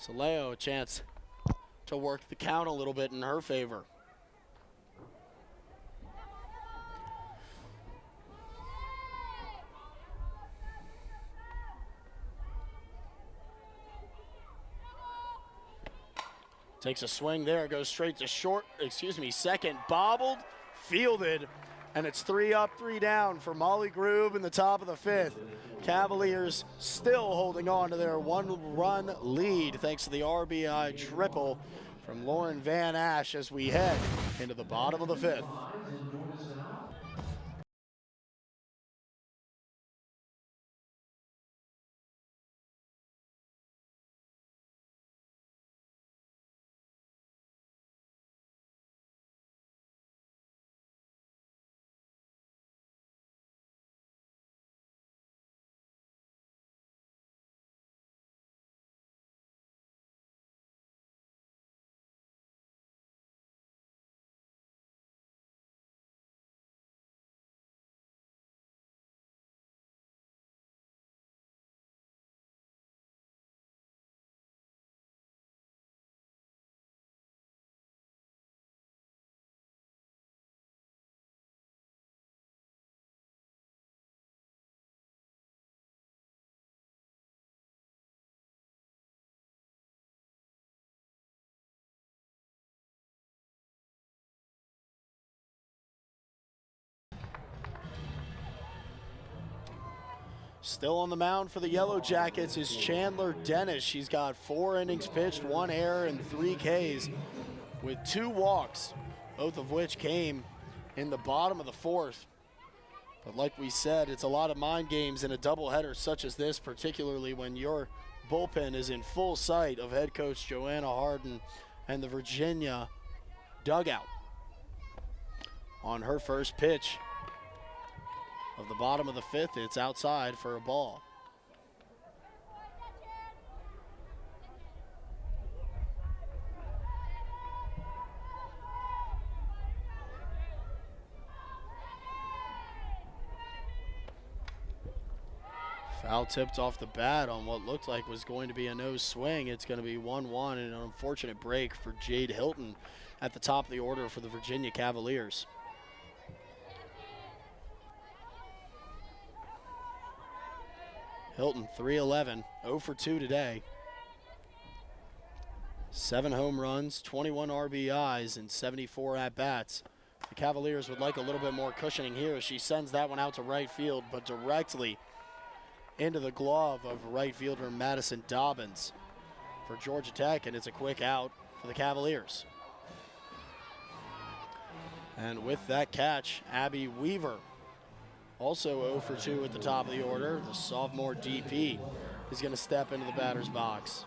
Saleo a chance to work the count a little bit in her favor. Takes a swing there, goes straight to second, bobbled, fielded, and it's 3 up, 3 down for Molly Grube in the top of the 5th. Cavaliers still holding on to their 1-run lead thanks to the RBI triple from Lauren Van Ash as we head into the bottom of the 5th. Still on the mound for the Yellow Jackets is Chandler Dennis. She's got 4 innings pitched, 1 error, and 3 Ks with 2 walks, both of which came in the bottom of the 4th. But like we said, it's a lot of mind games in a doubleheader such as this, particularly when your bullpen is in full sight of head coach Joanna Harden and the Virginia dugout. On her first pitch of the bottom of the 5th, it's outside for a ball. Foul tipped off the bat on what looked like was going to be a no swing. It's going to be 1-1 and an unfortunate break for Jade Hilton at the top of the order for the Virginia Cavaliers. Hilton, 3-11, 0 for 2 today. 7 home runs, 21 RBIs, and 74 at-bats. The Cavaliers would like a little bit more cushioning here as she sends that one out to right field, but directly into the glove of right fielder Madison Dobbins for Georgia Tech, and it's a quick out for the Cavaliers. And with that catch, Abby Weaver, also 0 for 2 at the top of the order. The sophomore DP is going to step into the batter's box.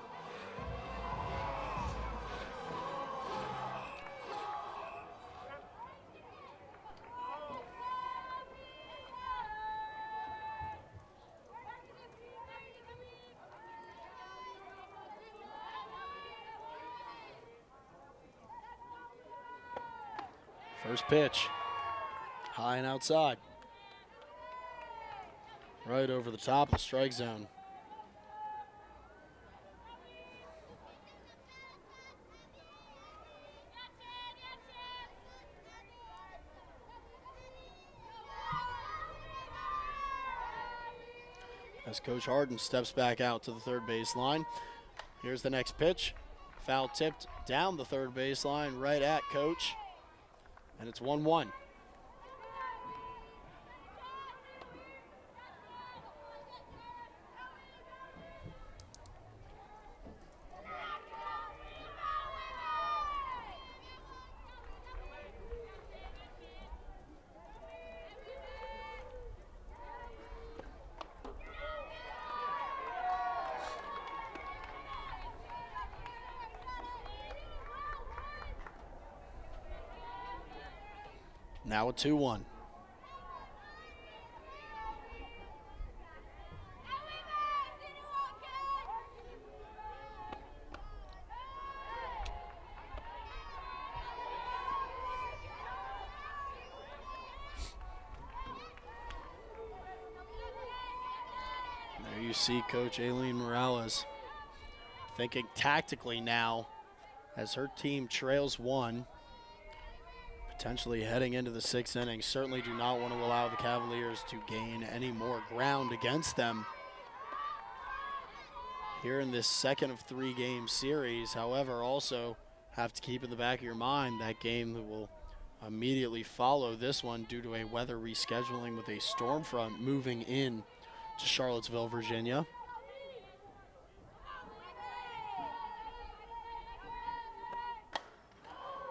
First pitch, high and outside. Right over the top of the strike zone. As Coach Harden steps back out to the third base line. Here's the next pitch. Foul tipped down the third base line, right at Coach. And it's 1-1. Now a 2-1. There you see Coach Aileen Morales thinking tactically now as her team trails 1. Potentially heading into the 6th inning. Certainly do not want to allow the Cavaliers to gain any more ground against them here in this second of 3-game series. However, also have to keep in the back of your mind that game that will immediately follow this one due to a weather rescheduling with a storm front moving in to Charlottesville, Virginia.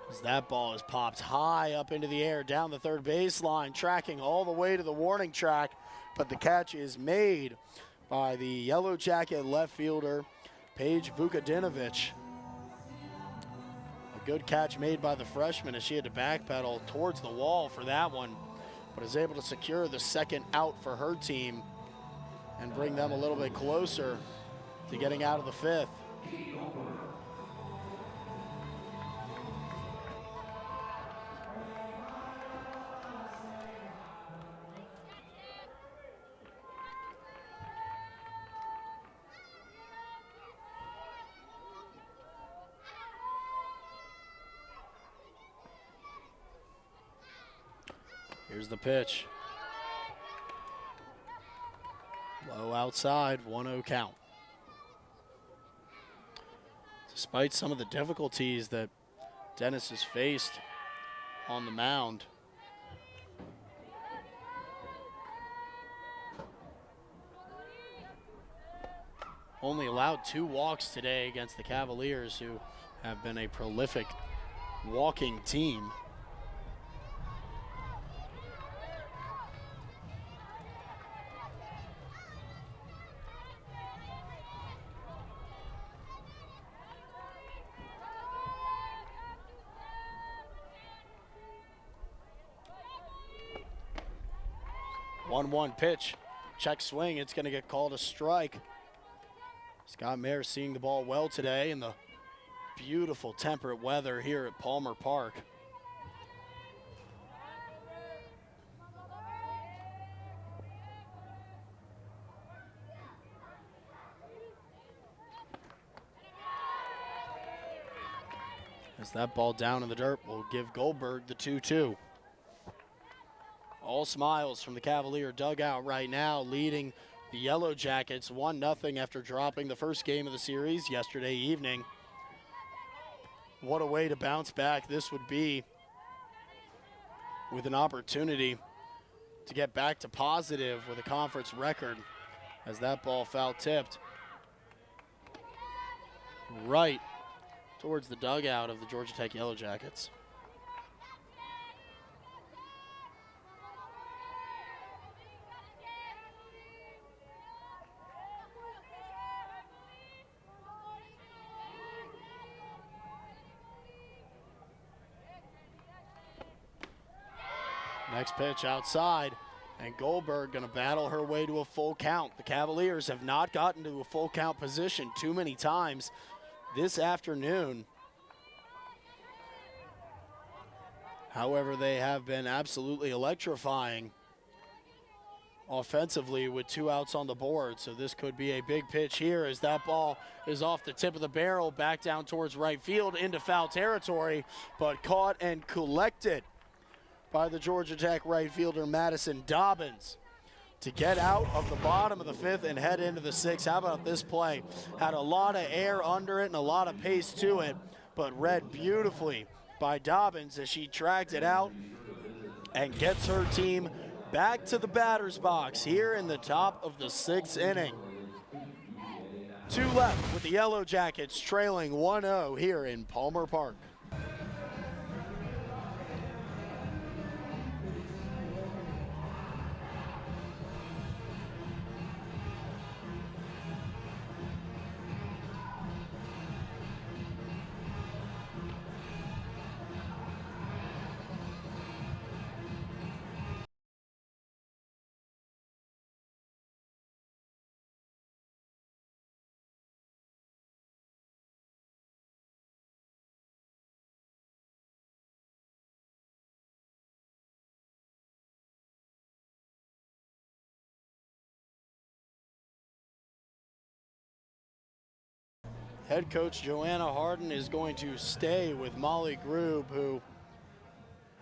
As that ball is popped high up into the air down the third baseline, tracking all the way to the warning track, but the catch is made by the Yellow Jacket left fielder, Paige Vukadinovich. A good catch made by the freshman as she had to backpedal towards the wall for that one, but is able to secure the second out for her team and bring them a little bit closer to getting out of the 5th. Here's the pitch. Low outside, 1-0 count. Despite some of the difficulties that Dennis has faced on the mound, only allowed 2 walks today against the Cavaliers, who have been a prolific walking team. One pitch, check swing, it's gonna get called a strike. Scott Mayer seeing the ball well today in the beautiful temperate weather here at Palmer Park. As that ball down in the dirt will give Goldberg the 2-2. All smiles from the Cavalier dugout right now, leading the Yellow Jackets 1-0 after dropping the first game of the series yesterday evening. What a way to bounce back this would be, with an opportunity to get back to positive with a conference record, as that ball foul tipped right towards the dugout of the Georgia Tech Yellow Jackets. Next pitch outside, and Goldberg going to battle her way to a full count. The Cavaliers have not gotten to a full count position too many times this afternoon. However, they have been absolutely electrifying offensively with 2 outs on the board. So this could be a big pitch here as that ball is off the tip of the barrel, back down towards right field into foul territory, but caught and collected by the Georgia Tech right fielder Madison Dobbins to get out of the bottom of the 5th and head into the 6th. How about this play? Had a lot of air under it and a lot of pace to it, but read beautifully by Dobbins as she tracked it out and gets her team back to the batter's box here in the top of the 6th inning. 2 left with the Yellow Jackets trailing 1-0 here in Palmer Park. Head coach Joanna Harden is going to stay with Molly Grube, who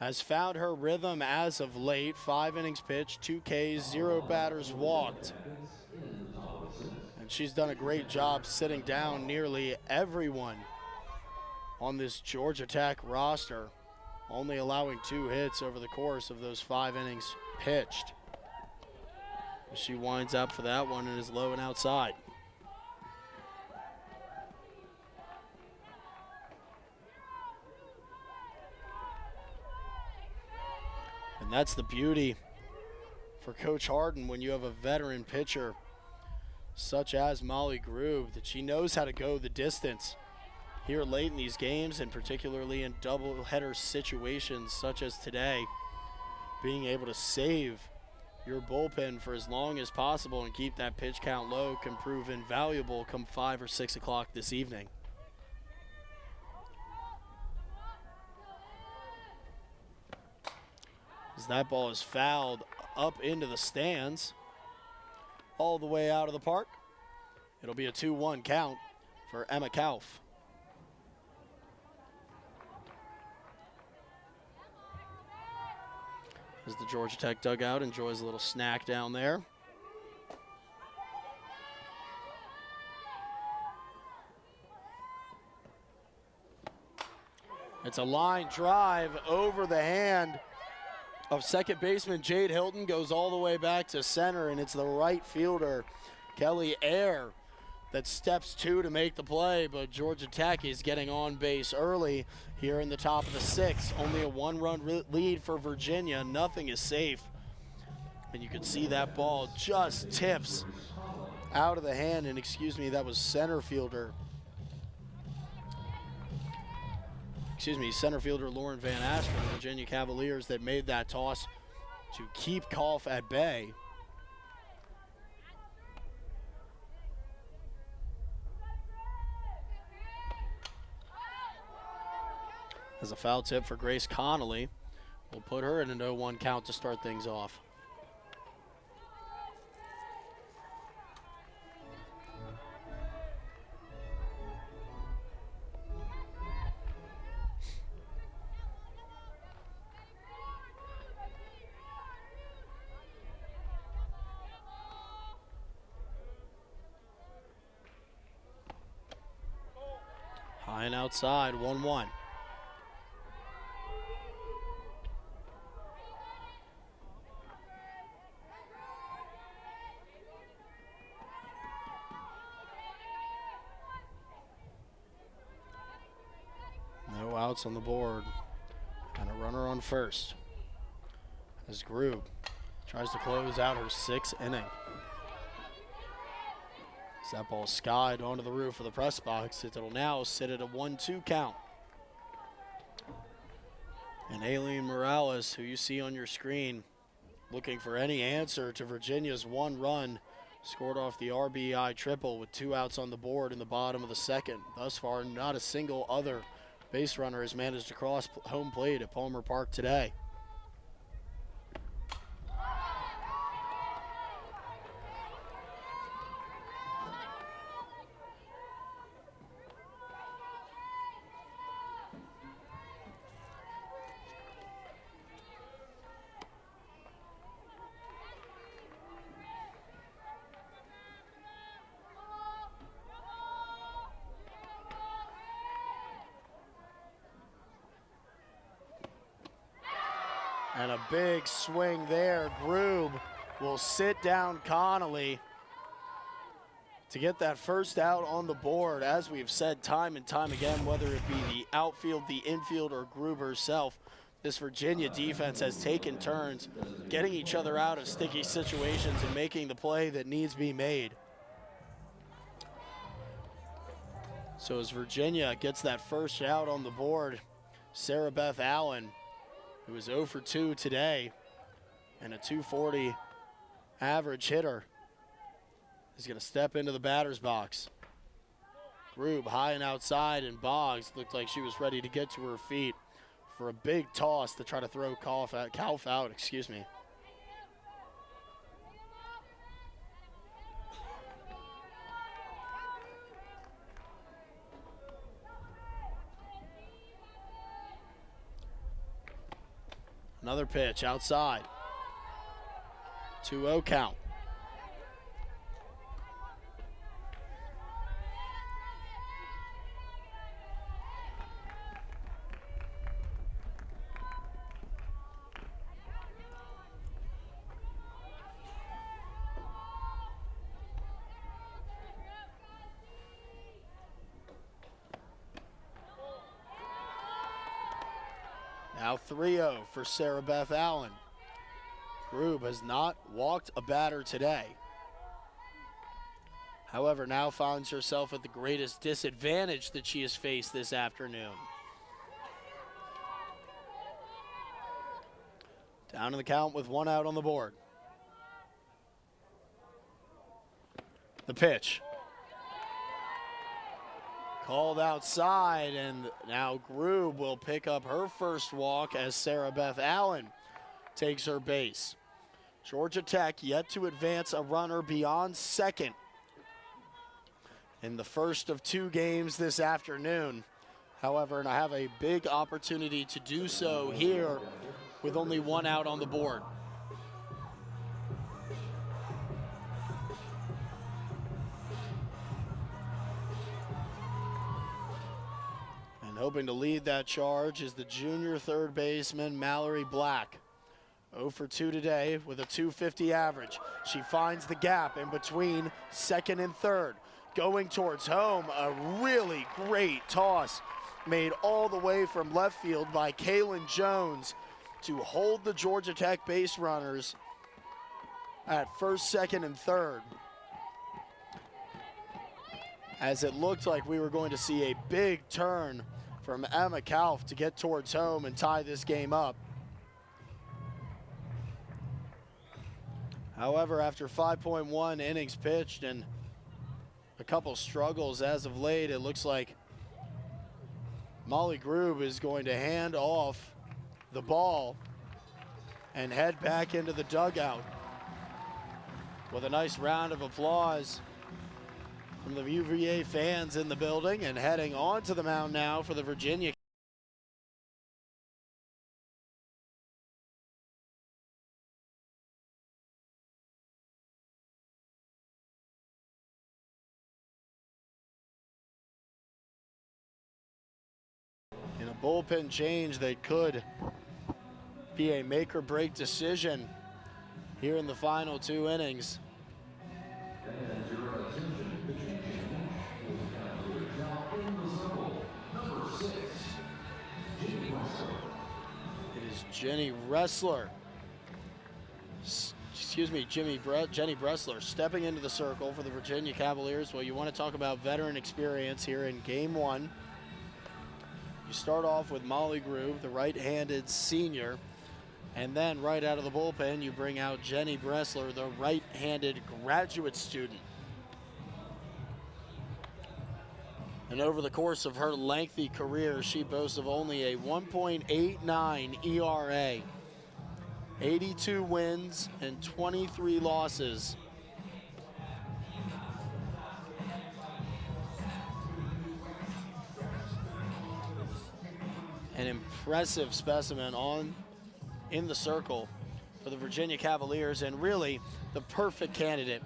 has found her rhythm as of late. 5 innings pitched, 2 Ks, 0 batters walked. And she's done a great job sitting down nearly everyone on this Georgia Tech roster, only allowing 2 hits over the course of those 5 innings pitched. She winds up for that one and is low and outside. And that's the beauty for Coach Harden when you have a veteran pitcher such as Molly Grube, that she knows how to go the distance here late in these games, and particularly in doubleheader situations such as today. Being able to save your bullpen for as long as possible and keep that pitch count low can prove invaluable come 5 or 6 o'clock this evening. As that ball is fouled up into the stands, all the way out of the park. It'll be a 2-1 count for Emma Kauf. As the Georgia Tech dugout enjoys a little snack down there. It's a line drive over the hand of second baseman Jade Hilton, goes all the way back to center, and it's the right fielder, Kelly Ayer, that steps to make the play, but Georgia Tech is getting on base early here in the top of the 6th. Only a 1-run lead for Virginia. Nothing is safe. And you can see that ball just tips out of the hand, and that was center fielder Lauren Van Asch from the Virginia Cavaliers that made that toss to keep Kauf at bay. As a foul tip for Grace Connolly, we'll put her in an 0-1 count to start things off. High and outside, 1-1. No outs on the board, and a runner on first as Grube tries to close out her 6th inning. As that ball skied onto the roof of the press box, it'll now sit at a 1-2 count. And Aileen Morales, who you see on your screen, looking for any answer to Virginia's 1 run, scored off the RBI triple with 2 outs on the board in the bottom of the 2nd. Thus far, not a single other base runner has managed to cross home plate at Palmer Park today. And a big swing there. Grube will sit down Connolly to get that first out on the board. As we've said time and time again, whether it be the outfield, the infield, or Grube herself, this Virginia defense has taken turns getting each other out of sticky situations and making the play that needs to be made. So as Virginia gets that first out on the board, Sarah Beth Allen, who is 0 for 2 today and a .240 average hitter, is going to step into the batter's box. Grube high and outside, and Boggs looked like she was ready to get to her feet for a big toss to try to throw Kauf out, excuse me. Another pitch outside. 2-0 count. Now 3-0 for Sarah Beth Allen. Grube has not walked a batter today. However, now finds herself at the greatest disadvantage that she has faced this afternoon. Down in the count with 1 out on the board. The pitch. Called outside, and now Grube will pick up her first walk as Sarah Beth Allen takes her base. Georgia Tech yet to advance a runner beyond second in the first of 2 games this afternoon. However, and I have a big opportunity to do so here with only 1 out on the board. Hoping to lead that charge is the junior third baseman, Mallory Black. 0 for 2 today with a .250 average. She finds the gap in between second and third. Going towards home, a really great toss made all the way from left field by Kaylin Jones to hold the Georgia Tech base runners at first, second, and third, as it looked like we were going to see a big turn from Emma Kauf to get towards home and tie this game up. However, after 5.1 innings pitched and a couple struggles as of late, it looks like Molly Grube is going to hand off the ball and head back into the dugout with a nice round of applause from the UVA fans in the building, and heading onto the mound now for the Virginia. In a bullpen change that could be a make or break decision here in the final 2 innings. Jenny Bressler, Jenny Bressler stepping into the circle for the Virginia Cavaliers. Well, you want to talk about veteran experience here in game 1. You start off with Molly Grube, the right-handed senior, and then right out of the bullpen, you bring out Jenny Bressler, the right-handed graduate student. And over the course of her lengthy career, she boasts of only a 1.89 ERA, 82 wins and 23 losses. An impressive specimen in the circle for the Virginia Cavaliers, and really the perfect candidate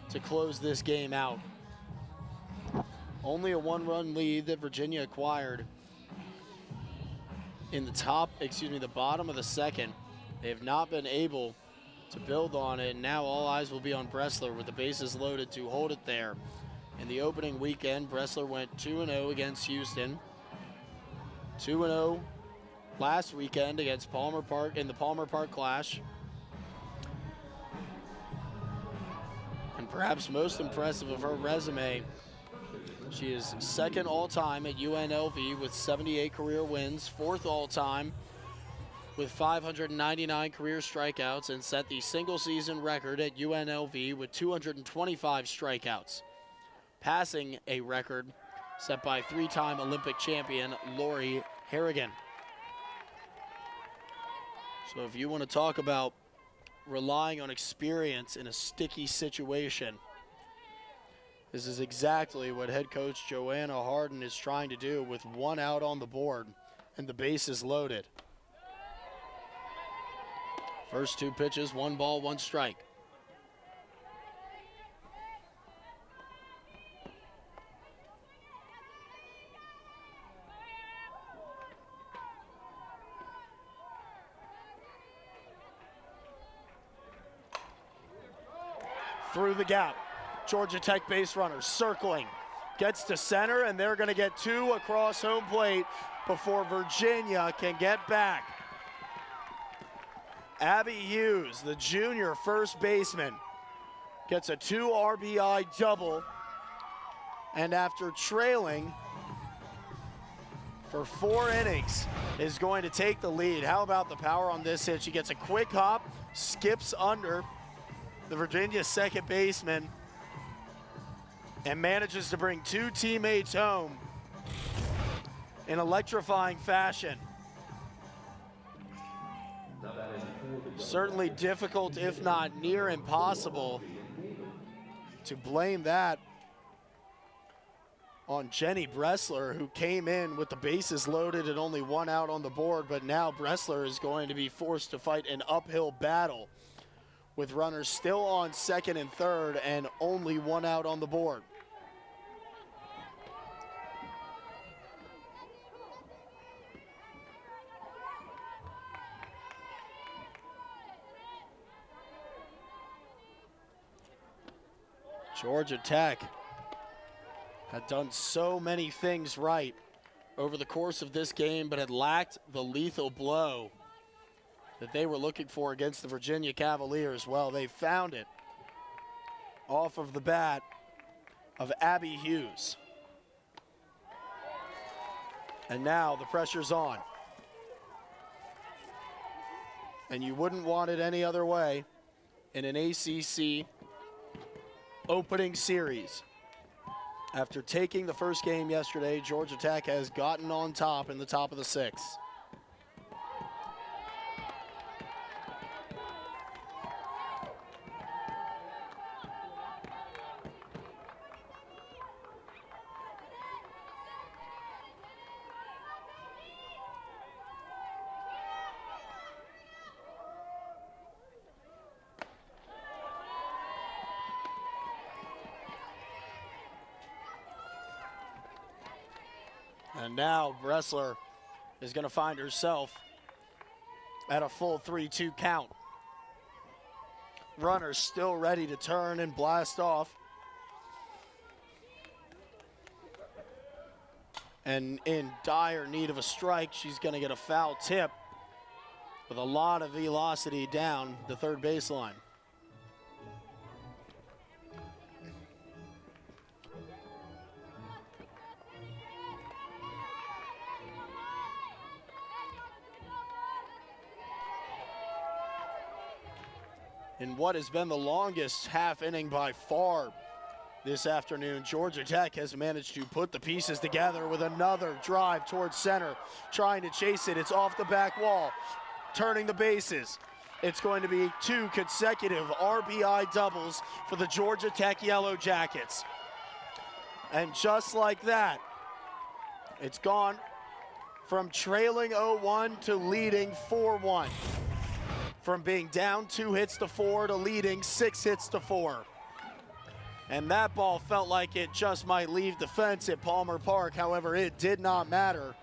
to close this game out. Only a one-run lead that Virginia acquired in the bottom of the second. They have not been able to build on it, and now all eyes will be on Bressler with the bases loaded to hold it there. In the opening weekend, Bressler went 2-0 against Houston, 2-0 last weekend against Palmer Park in the Palmer Park Clash. And perhaps most impressive of her resume, she is second all-time at UNLV with 78 career wins, fourth all-time with 599 career strikeouts, and set the single-season record at UNLV with 225 strikeouts, passing a record set by three-time Olympic champion Lori Harrigan. So if you want to talk about relying on experience in a sticky situation, this is exactly what head coach Joanna Harden is trying to do with one out on the board and the bases loaded. First two pitches, 1 ball, 1 strike. Through the gap, Georgia Tech base runner circling, gets to center, and they're going to get 2 across home plate before Virginia can get back. Abby Hughes, the junior first baseman, gets a 2 RBI double, and after trailing for 4 innings, is going to take the lead. How about the power on this hit? She gets a quick hop, skips under the Virginia second baseman, and manages to bring 2 teammates home in electrifying fashion. Certainly difficult, if not near impossible, to blame that on Jenny Bressler, who came in with the bases loaded and only 1 out on the board, but now Bressler is going to be forced to fight an uphill battle with runners still on second and third and only 1 out on the board. Georgia Tech had done so many things right over the course of this game, but had lacked the lethal blow that they were looking for against the Virginia Cavaliers. Well, they found it off of the bat of Abby Hughes. And now the pressure's on. And you wouldn't want it any other way in an ACC opening series. After taking the first game yesterday, Georgia Tech has gotten on top in the top of the 6th. And now Bressler is going to find herself at a full 3-2 count. Runner still ready to turn and blast off. And in dire need of a strike, she's going to get a foul tip with a lot of velocity down the third baseline. In what has been the longest half inning by far this afternoon. Georgia Tech has managed to put the pieces together with another drive towards center, trying to chase it. It's off the back wall, turning the bases. It's going to be 2 consecutive RBI doubles for the Georgia Tech Yellow Jackets. And just like that, it's gone from trailing 0-1 to leading 4-1. From being down 2 hits to 4 to leading 6 hits to 4. And that ball felt like it just might leave the fence at Palmer Park. However, it did not matter.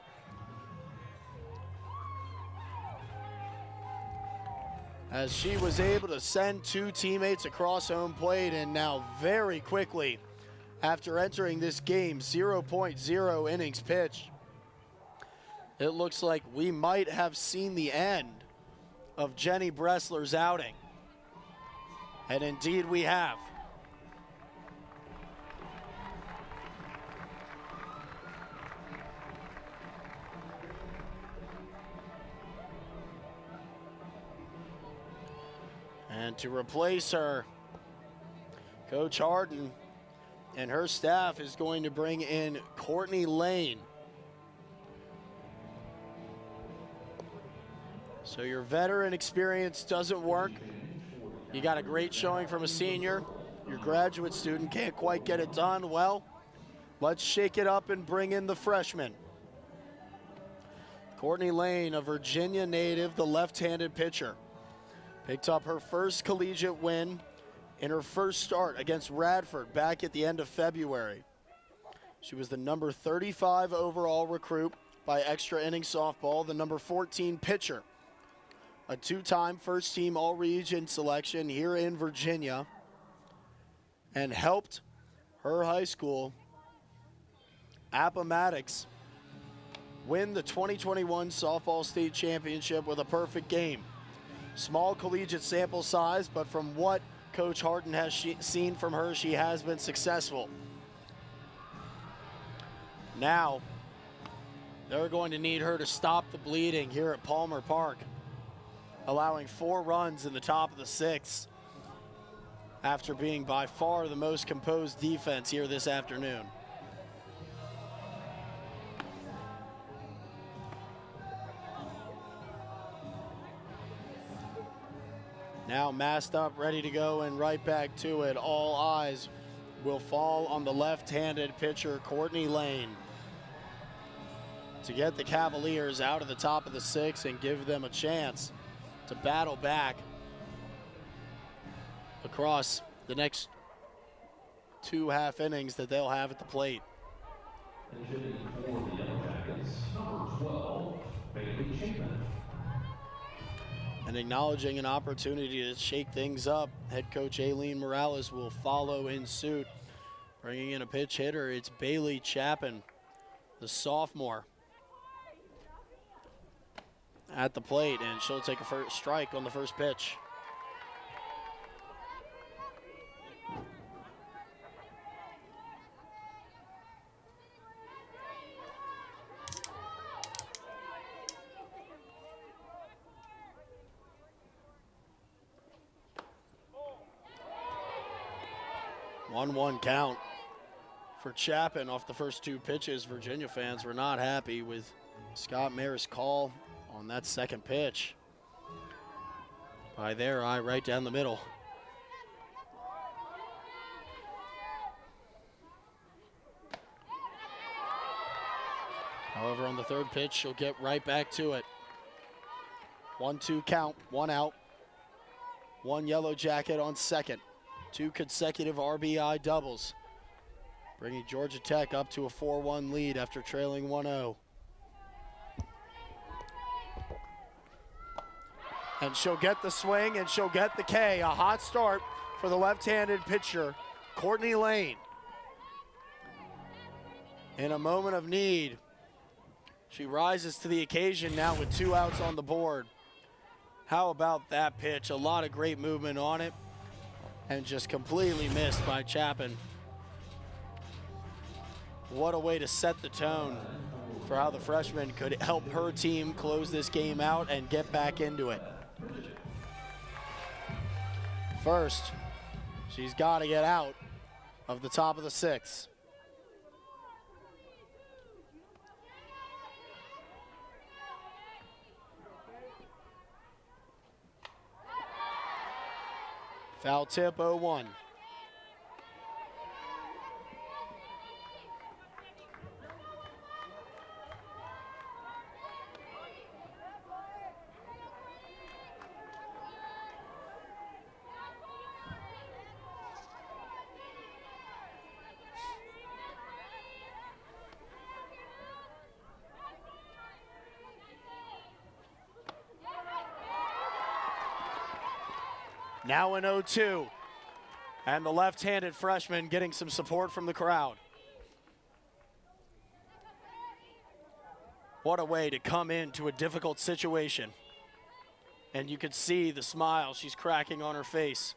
As she was able to send 2 teammates across home plate, and now very quickly, after entering this game, 0.0 innings pitched, it looks like we might have seen the end of Jenny Bressler's outing. And indeed we have. And to replace her, Coach Harden and her staff is going to bring in Courtney Lane. So your veteran experience doesn't work. You got a great showing from a senior. Your graduate student can't quite get it done. Well, let's shake it up and bring in the freshman. Courtney Lane, a Virginia native, the left-handed pitcher. Picked up her first collegiate win in her first start against Radford back at the end of February. She was the number 35 overall recruit by Extra Innings Softball, the number 14 pitcher, a 2-time first-team all-region selection here in Virginia, and helped her high school, Appomattox, win the 2021 Softball State Championship with a perfect game. Small collegiate sample size, but from what Coach Harden has seen from her, she has been successful. Now, they're going to need her to stop the bleeding here at Palmer Park, allowing 4 runs in the top of the 6th after being by far the most composed defense here this afternoon. Now masked up, ready to go, and right back to it. All eyes will fall on the left-handed pitcher, Courtney Lane, to get the Cavaliers out of the top of the 6th and give them a chance to battle back across the next 2 half innings that they'll have at the plate. And acknowledging an opportunity to shake things up, head coach Aileen Morales will follow in suit. Bringing in a pitch hitter, it's Bailey Chapin, the sophomore, at the plate, and she'll take a first strike on the first pitch. One count for Chapin off the first 2 pitches. Virginia fans were not happy with Scott Mayer's call on that second pitch. By their eye, right down the middle. However, on the 3rd pitch, she'll get right back to it. 1-2 count, 1 out. 1 Yellow Jacket on second. 2 consecutive RBI doubles, bringing Georgia Tech up to a 4-1 lead after trailing 1-0. And she'll get the swing, and she'll get the K. A hot start for the left-handed pitcher, Courtney Lane. In a moment of need, she rises to the occasion now with 2 outs on the board. How about that pitch? A lot of great movement on it, and just completely missed by Chapin. What a way to set the tone for how the freshman could help her team close this game out and get back into it. First, she's got to get out of the top of the 6th. Foul tip, 0-1. Now an 0-2, and the left-handed freshman getting some support from the crowd. What a way to come into a difficult situation. And you could see the smile she's cracking on her face,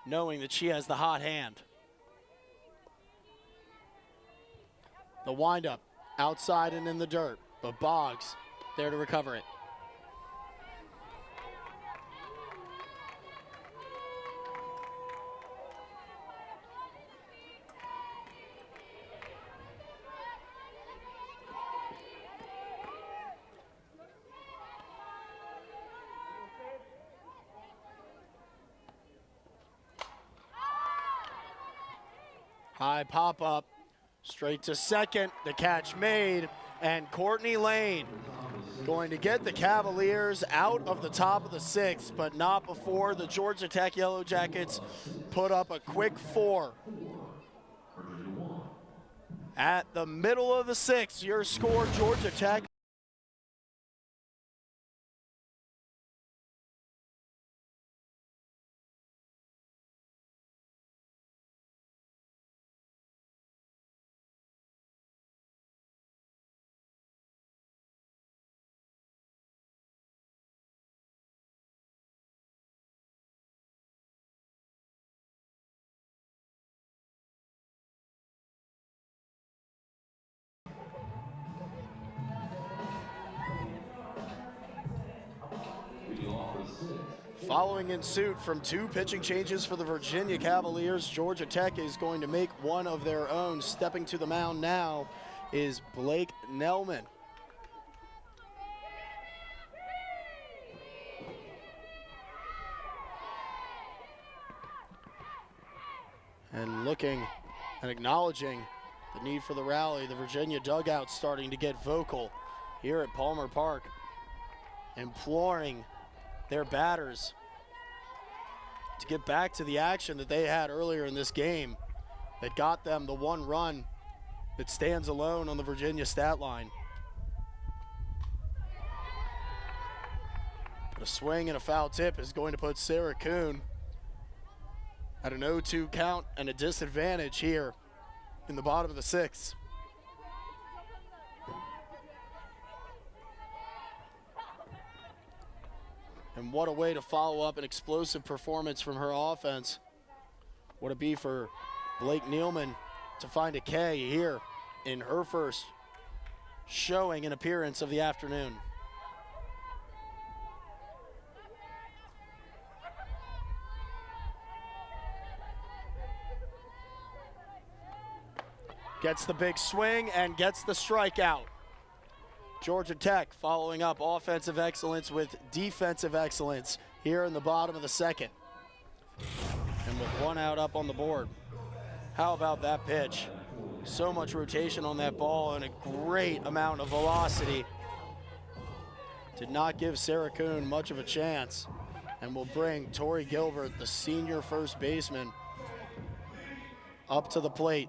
knowing that she has the hot hand. The windup, outside and in the dirt, but Boggs there to recover it. High pop-up, straight to second, the catch made, and Courtney Lane going to get the Cavaliers out of the top of the 6th, but not before the Georgia Tech Yellow Jackets put up a quick 4. At the middle of the 6th, your score, Georgia Tech. Following in suit from 2 pitching changes for the Virginia Cavaliers, Georgia Tech is going to make one of their own. Stepping to the mound now is Blake Nelman. And looking and acknowledging the need for the rally, the Virginia dugout starting to get vocal here at Palmer Park, imploring their batters to get back to the action that they had earlier in this game that got them the 1 run that stands alone on the Virginia stat line. But a swing and a foul tip is going to put Sarah Kuhn at an 0-2 count and a disadvantage here in the bottom of the 6th. And what a way to follow up an explosive performance from her offense. Would it be for Blake Nealman to find a K here in her first showing and appearance of the afternoon. Gets the big swing and gets the strikeout. Georgia Tech following up offensive excellence with defensive excellence here in the bottom of the 2nd. And with 1 out up on the board. How about that pitch? So much rotation on that ball and a great amount of velocity. Did not give Sarah Kuhn much of a chance, and will bring Tori Gilbert, the senior first baseman, up to the plate.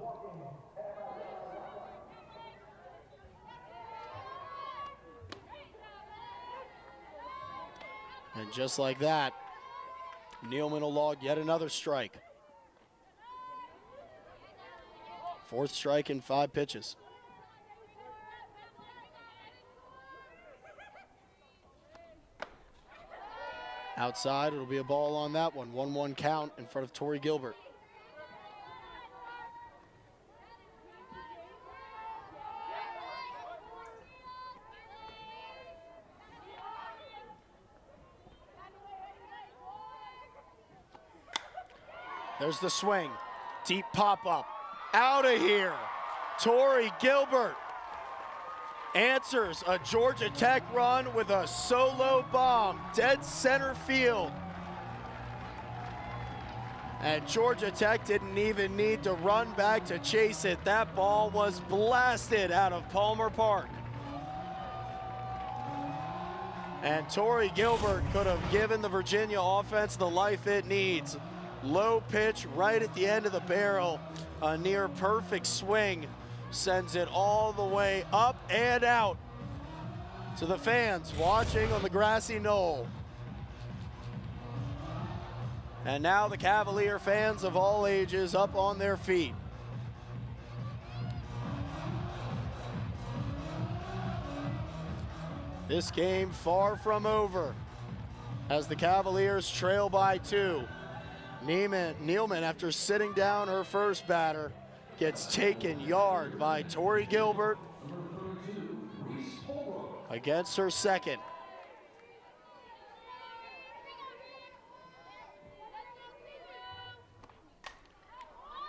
And just like that, Nealman will log yet another strike. 4th strike in 5 pitches. Outside, it'll be a ball on that one. 1-1 count in front of Tori Gilbert. There's the swing. Deep pop-up. Out of here. Tori Gilbert answers a Georgia Tech run with a solo bomb. Dead center field. And Georgia Tech didn't even need to run back to chase it. That ball was blasted out of Palmer Park. And Tori Gilbert could have given the Virginia offense the life it needs. Low pitch right at the end of the barrel. A near perfect swing sends it all the way up and out to the fans watching on the grassy knoll. And now the Cavalier fans of all ages up on their feet. This game far from over as the Cavaliers trail by 2. Nealman, after sitting down her first batter, gets taken yard by Tori Gilbert against her second.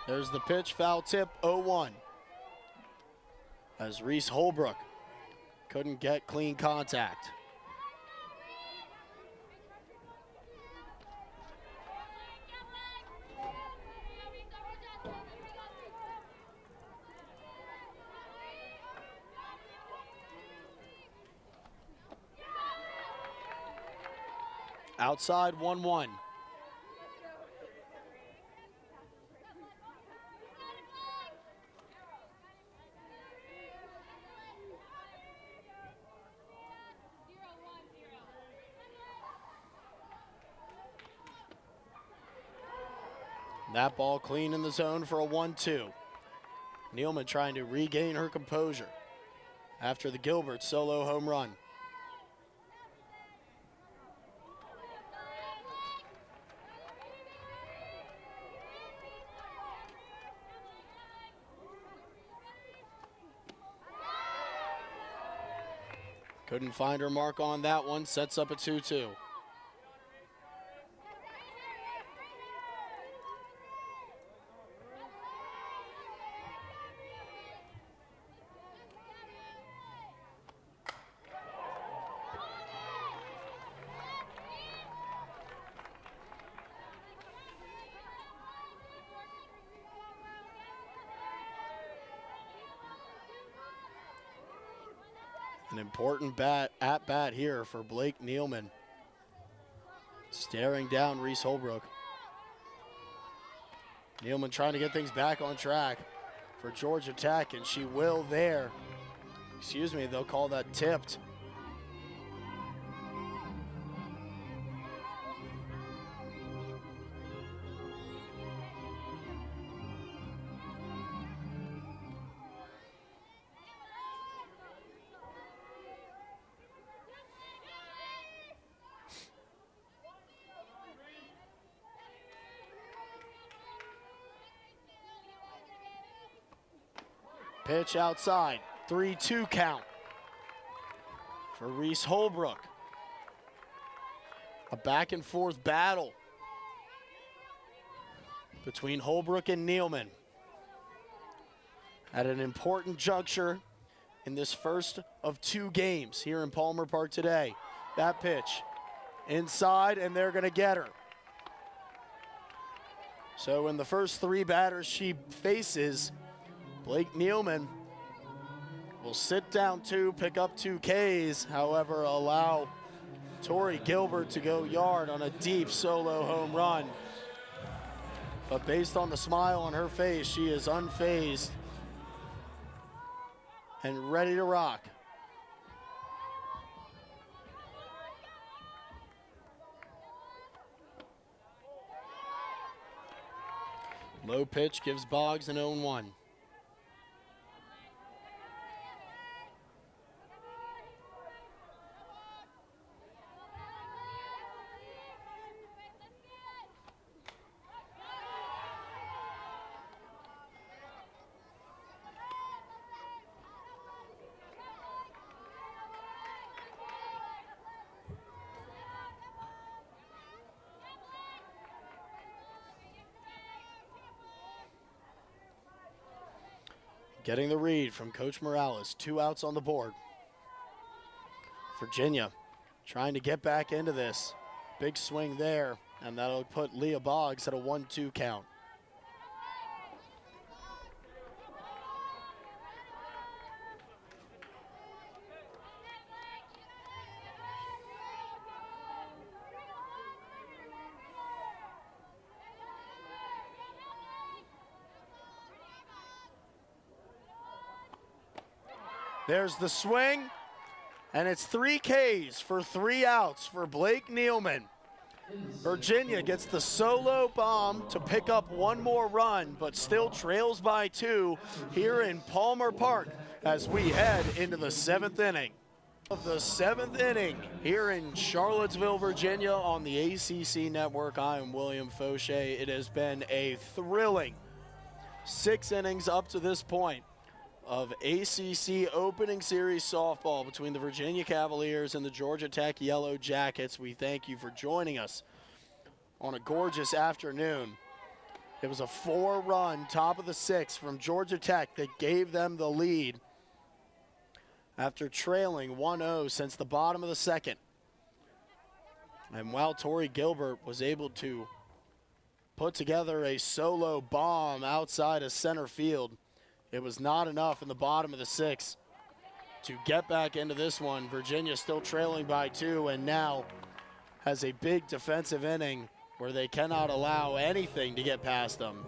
There's the pitch, foul tip, 0-1. As Reese Holbrook couldn't get clean contact. Outside 1-1. That ball clean in the zone for a 1-2. Nealman trying to regain her composure after the Gilbert solo home run. Couldn't find her mark on that one, sets up a 2-2. An important at-bat here for Blake Nealman. Staring down Reese Holbrook. Nealman trying to get things back on track for Georgia Tech, and she will there. Excuse me, they'll call that tipped. Pitch outside, 3-2 count for Reese Holbrook. A back and forth battle between Holbrook and Nealman at an important juncture in this first of 2 games here in Palmer Park today. That pitch inside, and they're gonna get her. So in the first 3 batters she faces, Blake Nealman will sit down 2, pick up 2 Ks, however, allow Tori Gilbert to go yard on a deep solo home run. But based on the smile on her face, she is unfazed and ready to rock. Low pitch gives Boggs an 0-1. Getting the read from Coach Morales. 2 outs on the board. Virginia trying to get back into this. Big swing there, and that'll put Leah Boggs at a 1-2 count. There's the swing, and it's 3 Ks for 3 outs for Blake Nealman. Virginia gets the solo bomb to pick up 1 more run, but still trails by 2 here in Palmer Park as we head into the 7th inning. Of the 7th inning here in Charlottesville, Virginia on the ACC Network. I am William Fauché. It has been a thrilling 6 innings up to this point of ACC opening series softball between the Virginia Cavaliers and the Georgia Tech Yellow Jackets. We thank you for joining us on a gorgeous afternoon. It was a 4-run top of the 6th from Georgia Tech that gave them the lead after trailing 1-0 since the bottom of the 2nd. And while Tori Gilbert was able to put together a solo bomb outside of center field, it was not enough in the bottom of the 6th to get back into this one. Virginia still trailing by 2 and now has a big defensive inning where they cannot allow anything to get past them.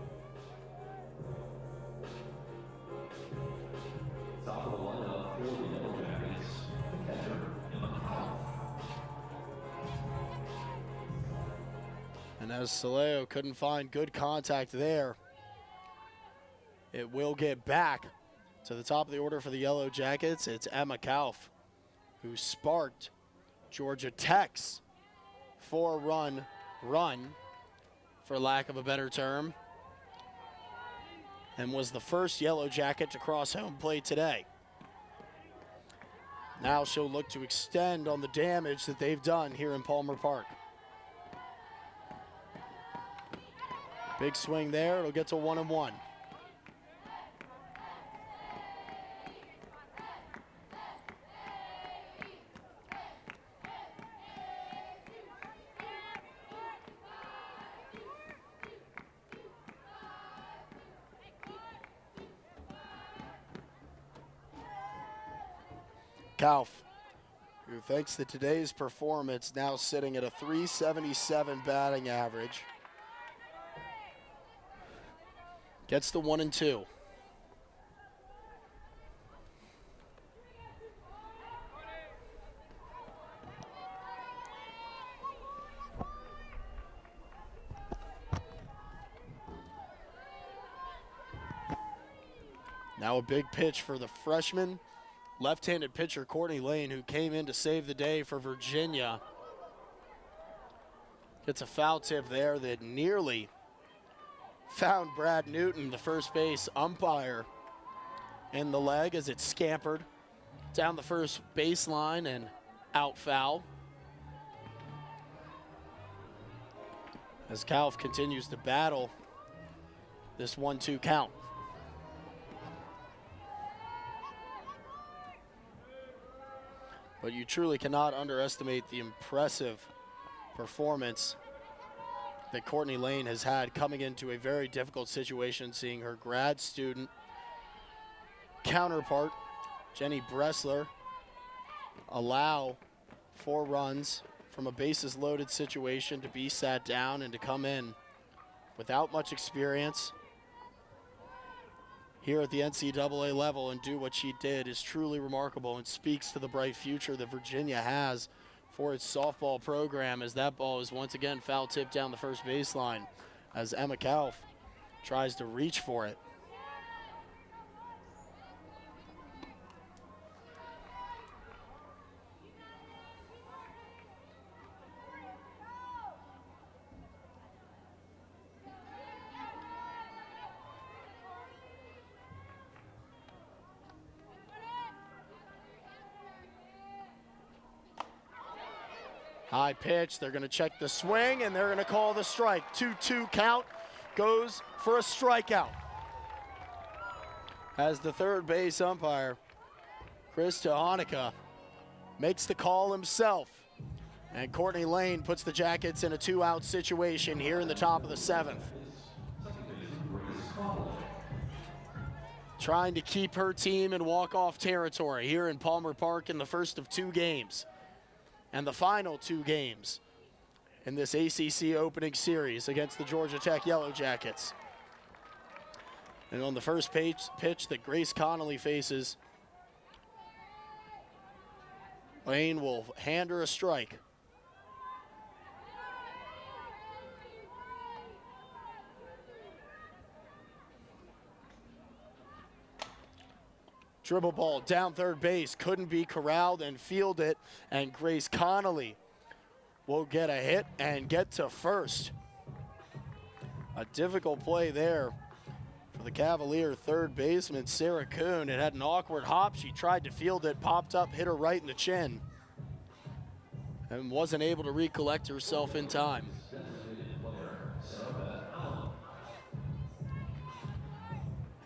Top of the lineup for the Yellow Jackets, catcher Emma. And as Soleo couldn't find good contact there, it will get back to the top of the order for the Yellow Jackets. It's Emma Kauf, who sparked Georgia Tech's 4-run run, for lack of a better term, and was the first Yellow Jacket to cross home plate today. Now she'll look to extend on the damage that they've done here in Palmer Park. Big swing there. It'll get to 1-1. Kauf, who thanks to today's performance, now sitting at a .377 batting average, gets the 1-2. Now a big pitch for the freshman left-handed pitcher Courtney Lane, who came in to save the day for Virginia. Gets a foul tip there that nearly found Brad Newton, the first base umpire, in the leg as it scampered down the first baseline and out foul. As Kauf continues to battle this 1-2 count. But you truly cannot underestimate the impressive performance that Courtney Lane has had coming into a very difficult situation, seeing her grad student counterpart, Jenny Bressler, allow 4 runs from a bases loaded situation to be sat down and to come in without much experience here at the NCAA level and do what she did is truly remarkable and speaks to the bright future that Virginia has for its softball program, as that ball is once again foul tipped down the first baseline as Emma Kauf tries to reach for it. High pitch, they're gonna check the swing and they're gonna call the strike. 2-2 count, goes for a strikeout. as the third base umpire, Chris Tehanika, makes the call himself. And Courtney Lane puts the Jackets in a 2-out situation here in the top of the 7th. Trying to keep her team in walk-off territory here in Palmer Park in the first of 2 games. And the final 2 games in this ACC opening series against the Georgia Tech Yellow Jackets. And on the first pitch that Grace Connolly faces, Lane will hand her a strike. Dribble ball down third base, couldn't be corralled and field it, and Grace Connolly will get a hit and get to first. A difficult play there for the Cavalier third baseman, Sarah Kuhn. It had an awkward hop. She tried to field it, popped up, hit her right in the chin, and wasn't able to recollect herself in time.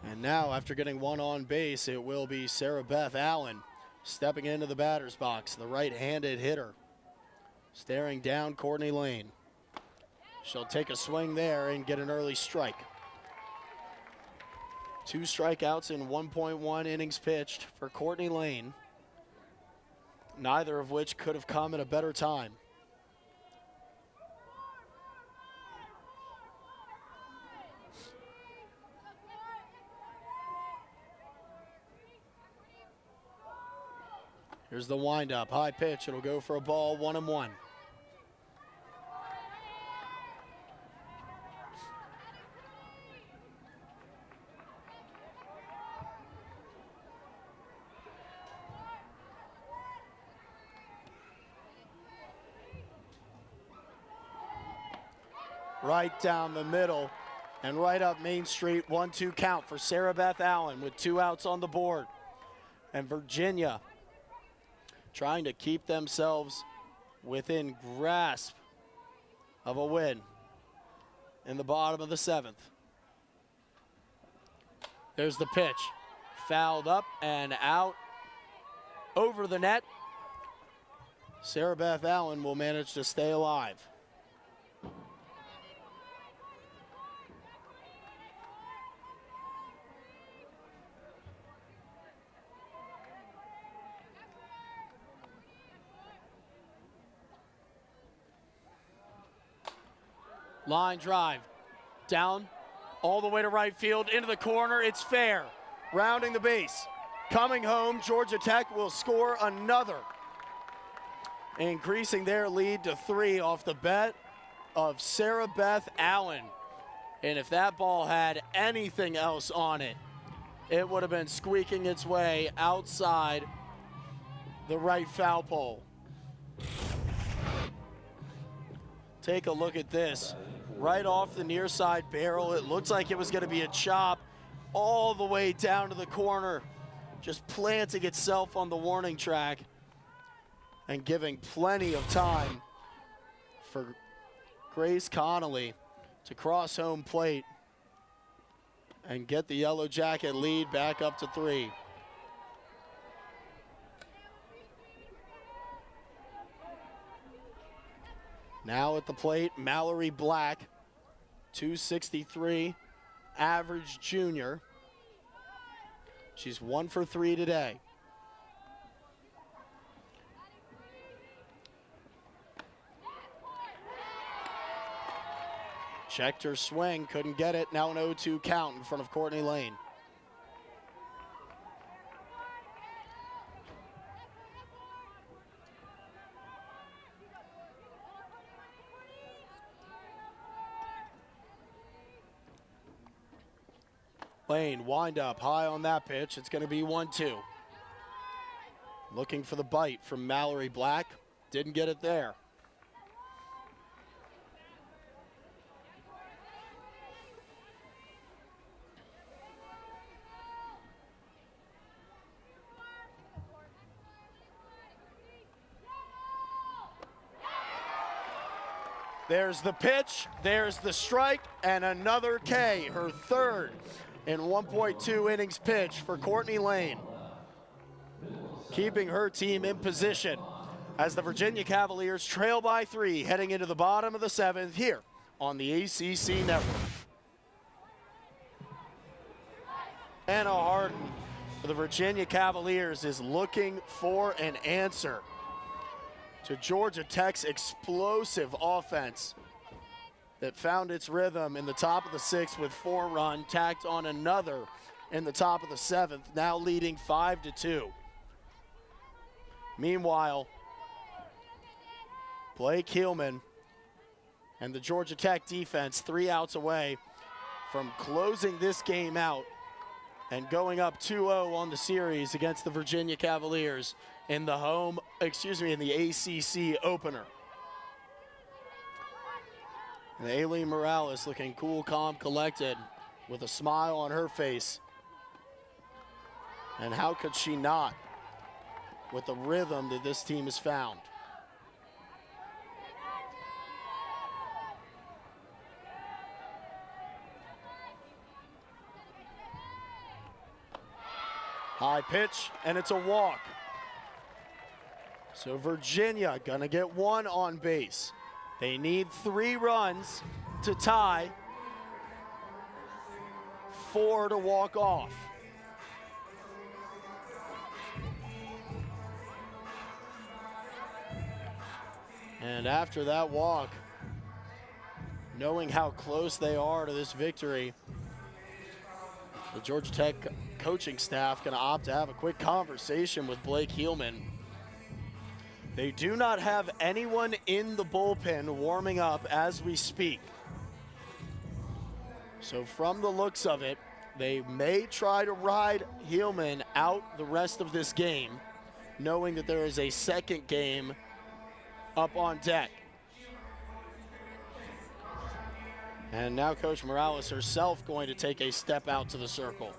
And now, after getting one on base, it will be Sarah Beth Allen stepping into the batter's box, the right-handed hitter, staring down Courtney Lane. She'll take a swing there and get an early strike. 2 strikeouts in 1.1 innings pitched for Courtney Lane, neither of which could have come at a better time. Here's the windup, high pitch. It'll go for a ball, 1-1. Right down the middle and right up Main Street, 1-2 count for Sarah Beth Allen with 2 outs on the board. And Virginia trying to keep themselves within grasp of a win in the bottom of the 7th. There's the pitch. Fouled up and out over the net. Sarah Beth Allen will manage to stay alive. Line drive, down, all the way to right field, into the corner, it's fair. Rounding the base, coming home, Georgia Tech will score another, increasing their lead to 3 off the bat of Sarah Beth Allen. And if that ball had anything else on it, it would have been squeaking its way outside the right foul pole. Take a look at this. Right off the near side barrel. It looks like it was going to be a chop all the way down to the corner, just planting itself on the warning track and giving plenty of time for Grace Connolly to cross home plate and get the Yellow Jacket lead back up to 3. Now at the plate, Mallory Black, 263 average junior. She's 1 for 3 today. Checked her swing, couldn't get it. Now an 0-2 count in front of Courtney Lane. Lane, wind up, high on that pitch. It's going to be 1-2. Looking for the bite from Mallory Black. Didn't get it there. There's the pitch, there's the strike, and another K, her third in 1.2 innings pitch for Courtney Lane, keeping her team in position as the Virginia Cavaliers trail by 3 heading into the bottom of the 7th here on the ACC Network. Anna Harden for the Virginia Cavaliers is looking for an answer to Georgia Tech's explosive offense that found its rhythm in the top of the 6th with 4 runs, tacked on another in the top of the 7th, now leading 5-2. Meanwhile, Blake Hillman and the Georgia Tech defense 3 outs away from closing this game out and going up 2-0 on the series against the Virginia Cavaliers in the in the ACC opener. And Aileen Morales looking cool, calm, collected with a smile on her face. And how could she not with the rhythm that this team has found? High pitch, and it's a walk. So Virginia gonna get 1 on base. They need 3 runs to tie, 4 to walk off. And after that walk, knowing how close they are to this victory, the Georgia Tech coaching staff going to opt to have a quick conversation with Blake Hillman. They do not have anyone in the bullpen warming up as we speak. So from the looks of it, they may try to ride Hillman out the rest of this game, knowing that there is a second game up on deck. And now Coach Morales herself going to take a step out to the circle.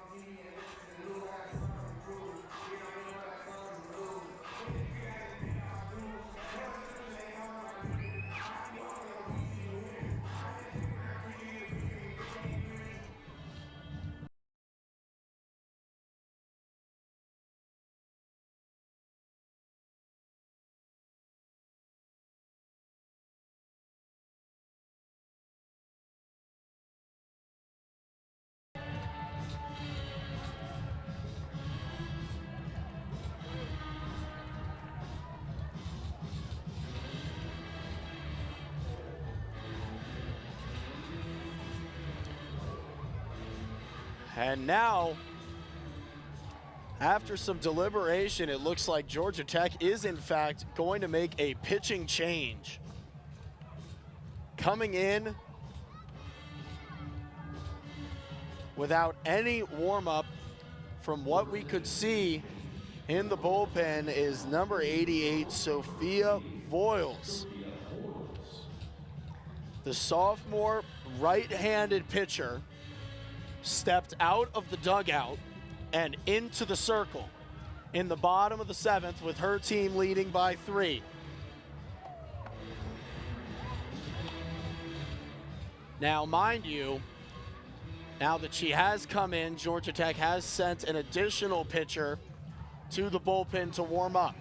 And now, after some deliberation, it looks like Georgia Tech is in fact going to make a pitching change. Coming in without any warm-up, from what we could see in the bullpen, is number 88, Sophia Voiles. The sophomore right-handed pitcher stepped out of the dugout and into the circle in the bottom of the 7th with her team leading by 3. Now, mind you, now that she has come in, Georgia Tech has sent an additional pitcher to the bullpen to warm up.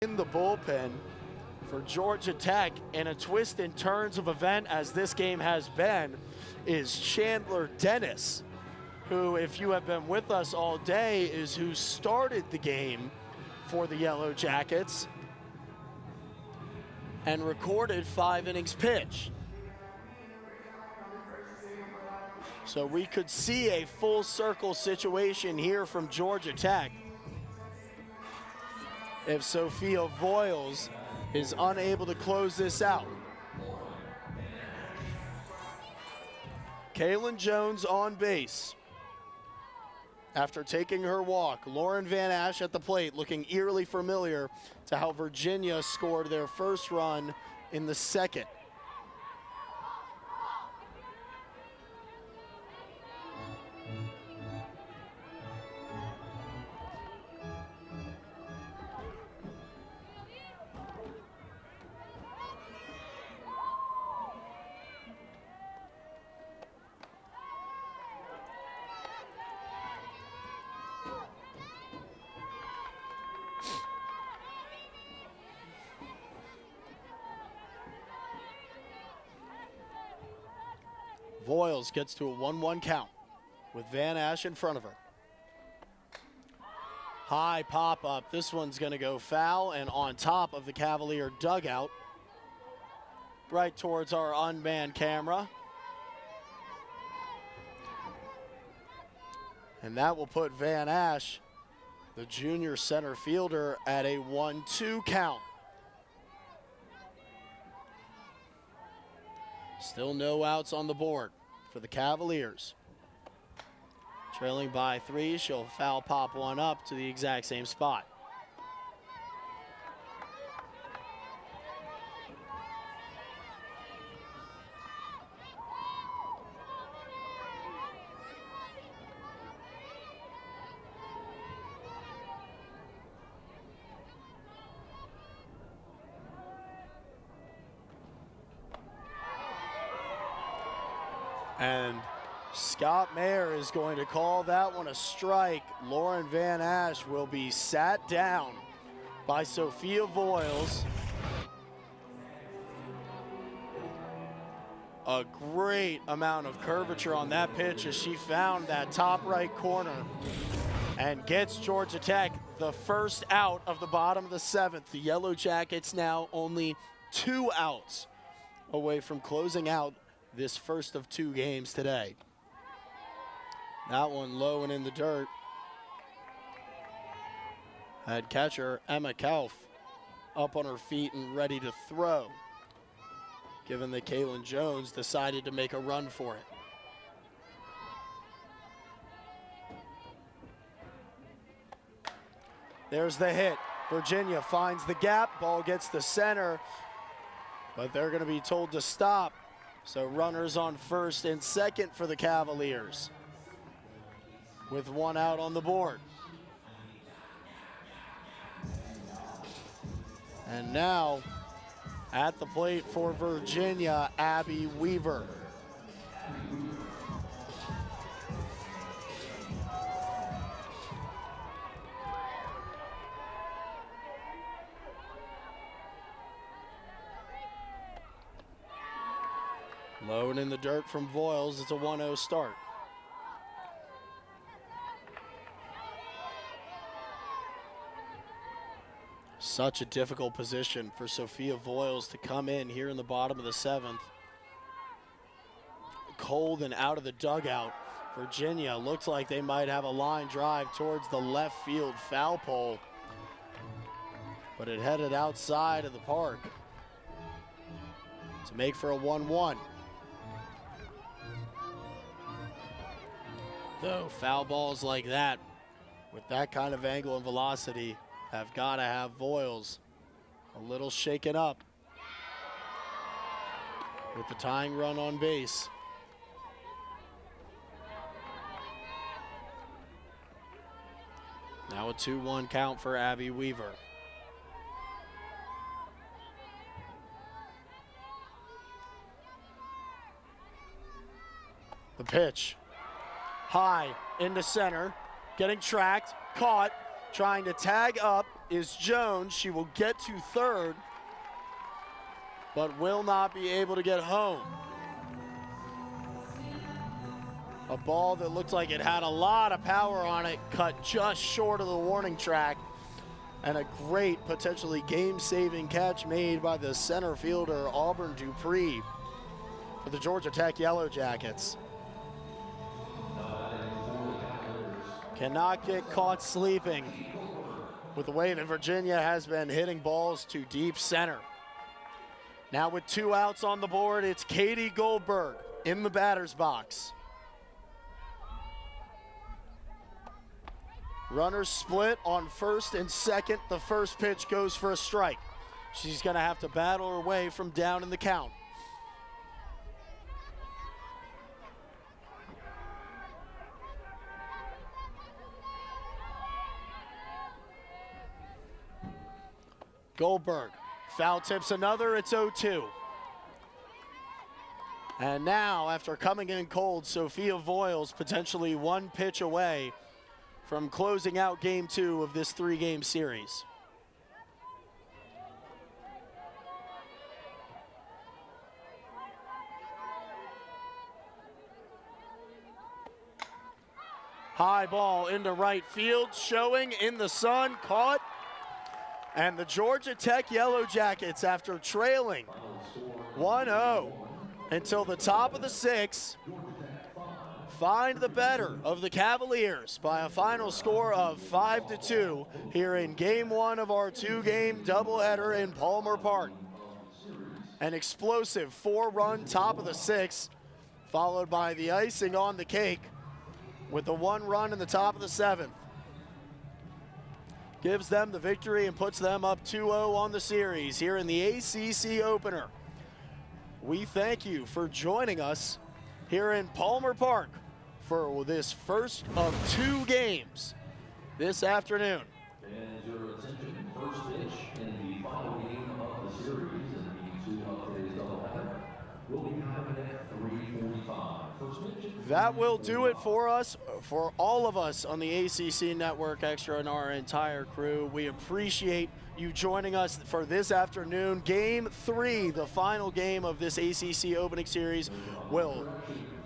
In the bullpen for Georgia Tech, in a twist and turns of event as this game has been, is Chandler Dennis, who, if you have been with us all day, is who started the game for the Yellow Jackets and recorded 5 innings pitched. So we could see a full circle situation here from Georgia Tech if Sophia Voiles is unable to close this out. Kaylin Jones on base. After taking her walk, Lauren Van Ash at the plate, looking eerily familiar to how Virginia scored their first run in the second. Voiles gets to a 1-1 count with Van Ash in front of her. High pop up. This one's going to go foul and on top of the Cavalier dugout, right towards our unmanned camera. And that will put Van Ash, the junior center fielder, at a 1-2 count. Still no outs on the board for the Cavaliers. Trailing by 3, she'll foul pop one up to the exact same spot. And Scott Mayer is going to call that one a strike. Lauren Van Ash will be sat down by Sophia Voiles. A great amount of curvature on that pitch as she found that top right corner and gets Georgia Tech the first out of the bottom of the 7th. The Yellow Jackets now only 2 outs away from closing out this first of 2 games today. That one low and in the dirt. Had catcher Emma Kauf up on her feet and ready to throw, given that Kaylin Jones decided to make a run for it. There's the hit. Virginia finds the gap. Ball gets to center, but they're going to be told to stop. So runners on first and second for the Cavaliers, with 1 out on the board. And now at the plate for Virginia, Abby Weaver. Low and in the dirt from Voiles. It's a 1-0 start. Such a difficult position for Sophia Voiles to come in here in the bottom of the 7th. Cold and out of the dugout. Virginia looks like they might have a line drive towards the left field foul pole, but it headed outside of the park to make for a 1-1. Though foul balls like that, with that kind of angle and velocity, have got to have Voiles a little shaken up with the tying run on base. Now a 2-1 count for Abby Weaver. The pitch. High into center, getting tracked, caught, trying to tag up is Jones. She will get to third, but will not be able to get home. A ball that looked like it had a lot of power on it, cut just short of the warning track, and a great, potentially game-saving catch made by the center fielder, Auburn Dupree, for the Georgia Tech Yellow Jackets. Cannot get caught sleeping with the way that Virginia has been hitting balls to deep center. Now with 2 outs on the board, it's Katie Goldberg in the batter's box. Runners split on first and second. The first pitch goes for a strike. She's going to have to battle her way from down in the count. Goldberg foul tips another. It's 0-2. And now, after coming in cold, Sophia Voiles potentially one pitch away from closing out game 2 of this 3-game series. High ball into right field, showing in the sun, caught. And the Georgia Tech Yellow Jackets, after trailing 1-0 until the top of the 6th, find the better of the Cavaliers by a final score of 5-2 here in game 1 of our 2-game doubleheader in Palmer Park. An explosive 4-run top of the 6th, followed by the icing on the cake with the 1 run in the top of the 7th. Gives them the victory and puts them up 2-0 on the series here in the ACC opener. We thank you for joining us here in Palmer Park for this first of 2 games this afternoon. And your attention, first pitch in the final game of the series in game 2 of today's doubleheader will be happening at 3:45. First pitch. That will do it for us, for all of us on the ACC Network Extra and our entire crew. We appreciate you joining us for this afternoon. Game 3, the final game of this ACC opening series, will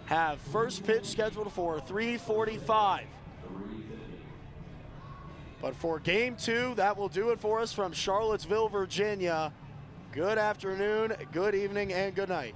have first pitch scheduled for 3:45. But for game 2, that will do it for us from Charlottesville, Virginia. Good afternoon, good evening, and good night.